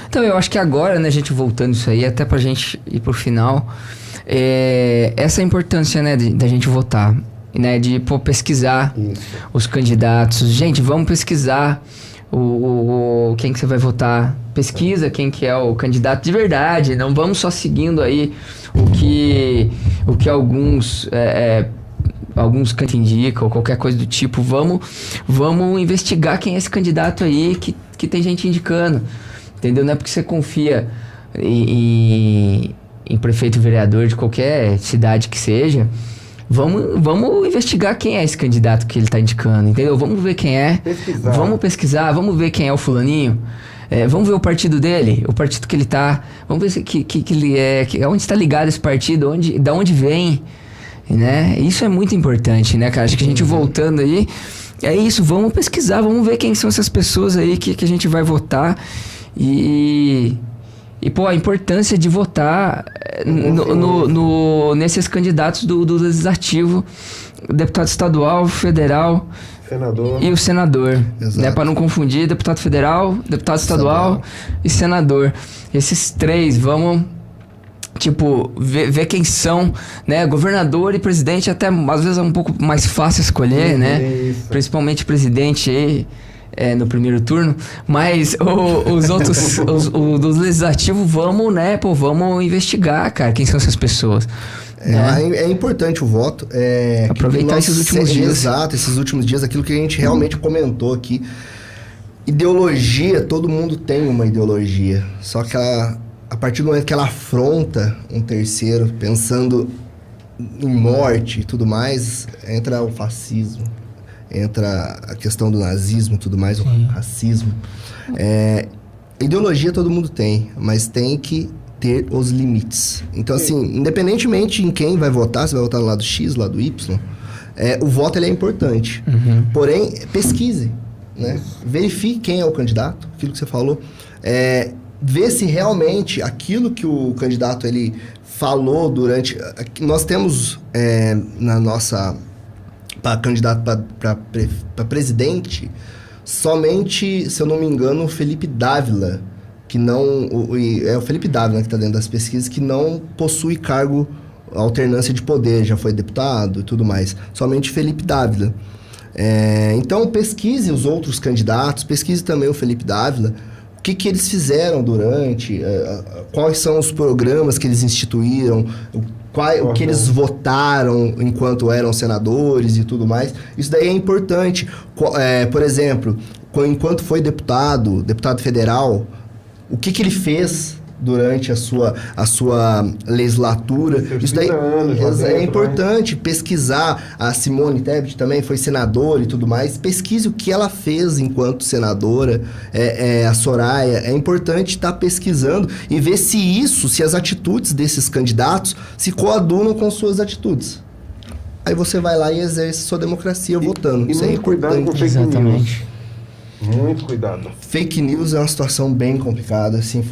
Speaker 1: Então eu acho que agora, né, a gente voltando isso aí, até pra gente ir pro final, essa é a importância, né, da gente votar, né, de pesquisar os candidatos. Gente, vamos pesquisar quem que você vai votar. Pesquisa quem que é o candidato de verdade. Não vamos só seguindo aí o que alguns candidatos indicam ou qualquer coisa do tipo. Vamos investigar quem é esse candidato aí que tem gente indicando. Entendeu? Não é porque você confia em prefeito e vereador de qualquer cidade que seja. Vamos investigar quem é esse candidato que ele está indicando, entendeu? Vamos ver quem é.
Speaker 3: Pesquisar.
Speaker 1: Vamos pesquisar, vamos ver quem é o fulaninho. Vamos ver o partido dele, o partido que ele tá. Vamos ver que ele é, onde está ligado esse partido, da onde vem, né? Isso é muito importante, né, cara? Acho que a gente voltando aí, é isso, vamos pesquisar, vamos ver quem são essas pessoas aí que a gente vai votar. E a importância de votar nesses candidatos do legislativo, deputado estadual, federal,
Speaker 3: senador
Speaker 1: e o senador.
Speaker 2: Exato.
Speaker 1: Né, para não confundir, deputado federal, deputado estadual e senador. Esses três, vamos ver quem são, né? Governador e presidente, até às vezes é um pouco mais fácil escolher, né?
Speaker 3: Isso.
Speaker 1: Principalmente presidente aí. No primeiro turno, mas os outros, dos legislativos, vamos investigar, cara, quem são essas pessoas.
Speaker 2: É importante o voto.
Speaker 1: Aproveitar esses últimos dias.
Speaker 2: Exato, esses últimos dias, aquilo que a gente realmente comentou aqui. Ideologia, todo mundo tem uma ideologia, só que a partir do momento que ela afronta um terceiro, pensando em morte e tudo mais, entra o fascismo. Entra a questão do nazismo e tudo mais, o racismo. Ideologia todo mundo tem, mas tem que ter os limites. Então, assim, independentemente em quem vai votar, se vai votar no lado X, lado Y, o voto ele é importante. Porém, pesquise, né? Verifique quem é o candidato, aquilo que você falou. Vê se realmente aquilo que o candidato ele falou durante... Nós temos na nossa... para candidato para presidente, somente, se eu não me engano, o Felipe Dávila, que não... É o Felipe Dávila que está dentro das pesquisas, que não possui cargo, alternância de poder, já foi deputado e tudo mais. Somente Felipe Dávila. Então, pesquise os outros candidatos, pesquise também o Felipe Dávila, o que eles fizeram durante, quais são os programas que eles instituíram, o que eles votaram enquanto eram senadores e tudo mais. Isso daí é importante. Por exemplo, enquanto foi deputado federal, o que ele fez durante a sua legislatura. Isso daí é importante pesquisar. A Simone Tebet também foi senadora e tudo mais. Pesquise o que ela fez enquanto senadora. A Soraya. É importante estar pesquisando e ver se as atitudes desses candidatos se coadunam com suas atitudes. Aí você vai lá e exerce sua democracia votando. Isso é importante.
Speaker 3: Com fake news. Muito cuidado.
Speaker 2: Fake news é uma situação bem complicada. Assim,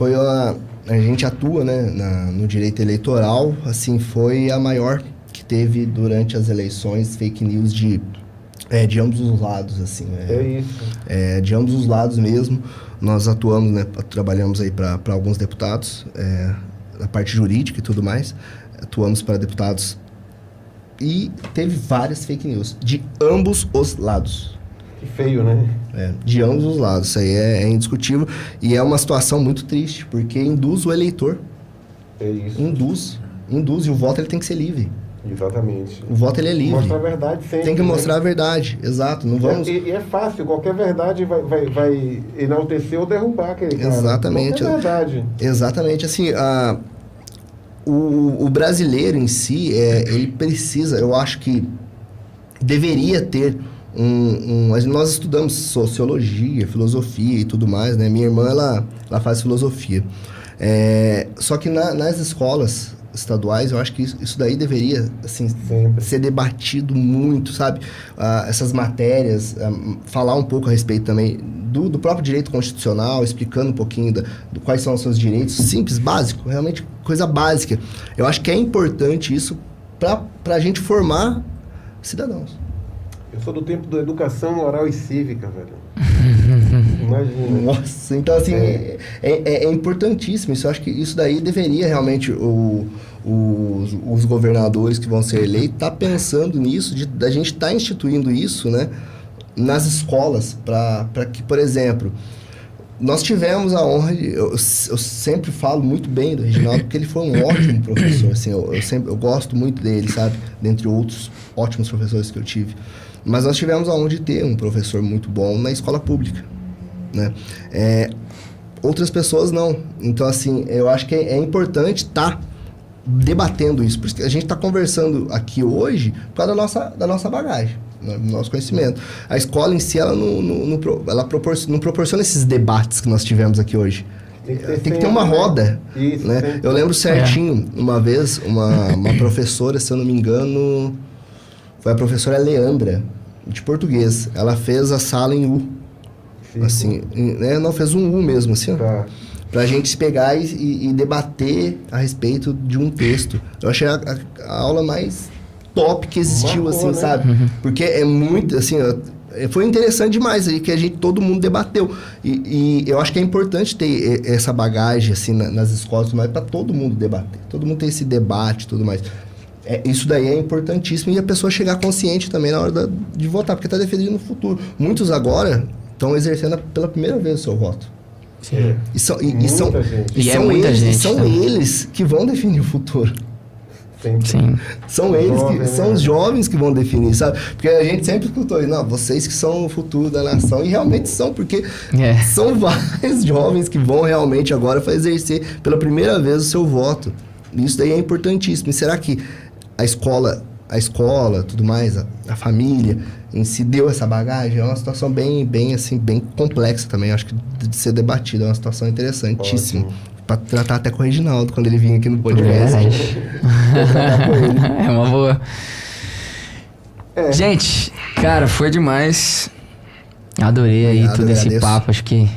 Speaker 2: a gente atua, né, no direito eleitoral, assim, foi a maior que teve durante as eleições, fake news de ambos os lados, assim.
Speaker 3: Isso.
Speaker 2: De ambos os lados mesmo. Nós atuamos, né, trabalhamos aí para alguns deputados, na parte jurídica e tudo mais. Atuamos para deputados e teve várias fake news de ambos os lados.
Speaker 3: Que feio, né?
Speaker 2: De ambos os lados, isso aí é indiscutível e é uma situação muito triste, porque induz o eleitor.
Speaker 3: É isso.
Speaker 2: Induz, e o voto ele tem que ser livre.
Speaker 3: Exatamente.
Speaker 2: O voto ele é livre.
Speaker 3: Mostrar a verdade sempre.
Speaker 2: Tem que mostrar a verdade, exato. Não vamos...
Speaker 3: E é fácil, qualquer verdade vai enaltecer ou derrubar aquele cara.
Speaker 2: Exatamente.
Speaker 3: Qualquer verdade.
Speaker 2: Exatamente, assim, o brasileiro em si, ele precisa, eu acho que deveria ter nós estudamos sociologia, filosofia e tudo mais, né? Minha irmã, ela faz filosofia. Só que nas escolas estaduais, eu acho que isso daí deveria, assim, ser debatido muito, sabe? Essas matérias, falar um pouco a respeito também do próprio direito constitucional, explicando um pouquinho do quais são os seus direitos, simples, básico, realmente coisa básica. Eu acho que é importante isso para a gente formar cidadãos.
Speaker 3: Eu sou do tempo da educação oral e cívica, velho. Imagina.
Speaker 2: Nossa, então assim, é importantíssimo isso. Eu acho que isso daí deveria realmente os governadores que vão ser eleitos tá pensando nisso, da gente estar instituindo isso, né, nas escolas, para que, por exemplo, nós tivemos a honra eu sempre falo muito bem do Reginaldo, porque ele foi um ótimo professor, assim, eu gosto muito dele, sabe, dentre outros ótimos professores que eu tive. Mas nós tivemos a honra de ter um professor muito bom na escola pública, né? Outras pessoas não. Então, assim, eu acho que é importante estar debatendo isso. Por isso que a gente está conversando aqui hoje por causa da nossa bagagem, né? Do nosso conhecimento. A escola em si, ela não proporciona esses debates que nós tivemos aqui hoje. Tem que ter uma roda,
Speaker 3: isso,
Speaker 2: né? Eu lembro certinho, uma vez, uma professora, se eu não me engano, foi a professora Leandra, de português. Ela fez a sala em U. Sim. Assim, né? Não, fez um U mesmo, assim, ó.
Speaker 3: Tá.
Speaker 2: Pra gente se pegar e debater a respeito de um texto. Eu achei a aula mais top que existiu,
Speaker 3: Marcou,
Speaker 2: assim,
Speaker 3: né?
Speaker 2: sabe? Porque é muito, assim, foi todo demais aí, que todo mundo debateu. E eu acho que é importante ter essa bagagem, assim, nas escolas, mas para todo mundo debater. Todo mundo ter esse debate e tudo mais. Isso daí é importantíssimo, e a pessoa chegar consciente também na hora de votar, porque está defendendo o futuro. Muitos agora estão exercendo pela primeira vez o seu voto.
Speaker 3: Sim.
Speaker 2: E são
Speaker 1: muita gente,
Speaker 2: são eles que vão definir o futuro.
Speaker 1: Sim.
Speaker 2: São eles são os jovens que vão definir, sabe? Porque a gente sempre escutou, não, vocês que são o futuro da nação, e realmente são, porque são vários jovens que vão realmente agora exercer pela primeira vez o seu voto. Isso daí é importantíssimo. E será que a escola, tudo mais, a família em si deu essa bagagem? É uma situação bem complexa também, acho que de ser debatida, é uma situação interessantíssima. Para tratar até com o Reginaldo, quando ele vinha aqui no podcast.
Speaker 1: É uma boa. Gente, cara, foi demais. Adorei aí todo esse papo, acho que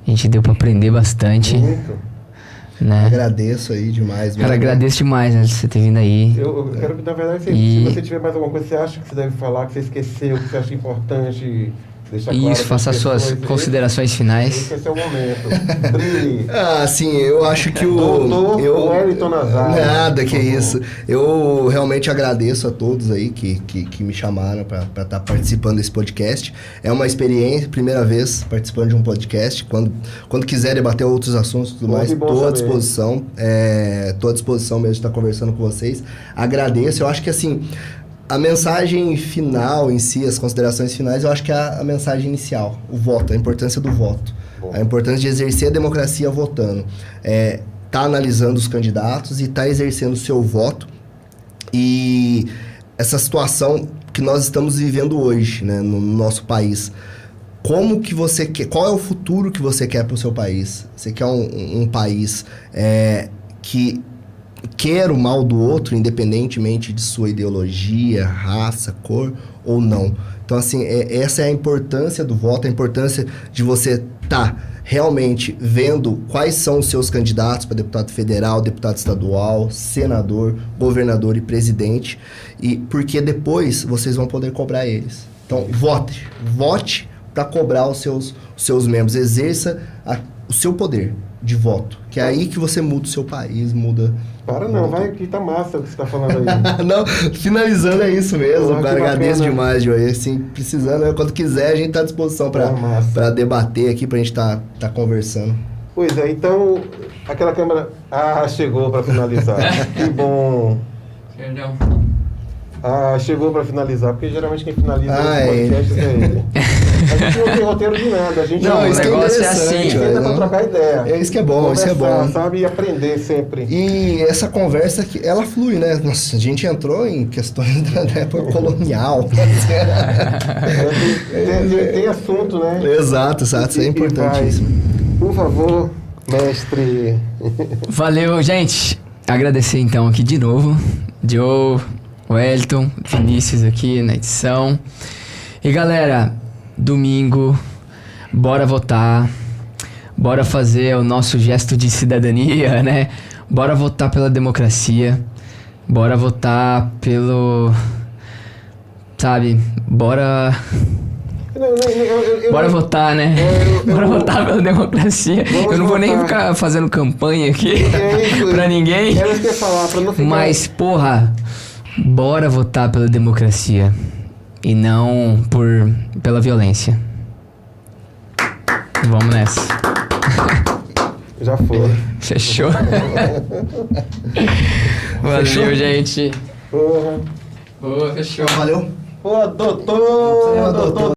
Speaker 1: a gente deu para aprender bastante.
Speaker 3: Muito.
Speaker 1: Né?
Speaker 2: Agradeço aí demais.
Speaker 1: Cara, agradeço demais, né, de você ter vindo aí.
Speaker 3: Eu quero que, na verdade, se você tiver mais alguma coisa que você acha que você deve falar, que você esqueceu, que você acha importante deixar claro.
Speaker 1: Isso, faça as suas considerações finais.
Speaker 3: Esse é o momento. Brilhe.
Speaker 2: Sim, eu acho que
Speaker 3: o Wellington Nazário.
Speaker 2: Nada, que isso. Eu realmente agradeço a todos aí que me chamaram para estar participando desse podcast. É uma experiência, primeira vez participando de um podcast. Quando quiser debater outros assuntos e tudo mais, estou à disposição. Estou à disposição mesmo de estar conversando com vocês. Agradeço. Eu acho que, assim, a mensagem final em si, as considerações finais, eu acho que é a mensagem inicial, o voto, a importância do voto. Bom. A importância de exercer a democracia votando. Tá analisando os candidatos e tá exercendo o seu voto. E essa situação que nós estamos vivendo hoje, né, no nosso país. Como que você quer, qual é o futuro que você quer para o seu país? Você quer um país que quer o mal do outro, independentemente de sua ideologia, raça, cor ou não. Então, assim, essa é a importância do voto, a importância de você estar realmente vendo quais são os seus candidatos para deputado federal, deputado estadual, senador, governador e presidente, e porque depois vocês vão poder cobrar eles. Então, vote para cobrar os seus membros, exerça o seu poder de voto, que é aí que você muda o seu país, muda...
Speaker 3: Vai que tá massa o que você tá falando aí.
Speaker 2: Não, finalizando é isso mesmo, cara, agradeço demais, Joey, assim, precisando, quando quiser, a gente tá à disposição para debater aqui, pra gente tá conversando.
Speaker 3: Pois é, então, aquela câmera... chegou para finalizar. Que bom.
Speaker 1: Perdão.
Speaker 3: Chegou para finalizar, porque geralmente quem finaliza os podcasts é ele. A gente não tem roteiro de nada, a gente
Speaker 1: não, isso negócio é assim,
Speaker 3: a gente tenta pra trocar ideia.
Speaker 2: Isso que é bom, isso é bom.
Speaker 3: Sabe, e aprender sempre.
Speaker 2: E essa conversa aqui, ela flui, né? Nossa, a gente entrou em questões da época colonial.
Speaker 3: Tem assunto, né?
Speaker 2: Exato, isso é importantíssimo.
Speaker 3: Por favor, mestre.
Speaker 1: Valeu, gente. Agradecer então aqui de novo, Joe, Wellington, Vinícius aqui na edição. E galera, domingo, bora votar, bora fazer o nosso gesto de cidadania, né? Bora votar pela democracia, bora votar sabe, bora votar, né? Bora votar pela democracia. Eu não vou nem ficar fazendo campanha aqui pra ninguém.
Speaker 3: Era isso que eu ia falar, pra não ficar...
Speaker 1: Mas, porra, bora votar pela democracia e não pela violência. Vamos nessa.
Speaker 3: Já foi.
Speaker 1: Fechou? Valeu, gente.
Speaker 3: Porra.
Speaker 1: Boa, fechou.
Speaker 2: Valeu.
Speaker 3: Pô, doutor!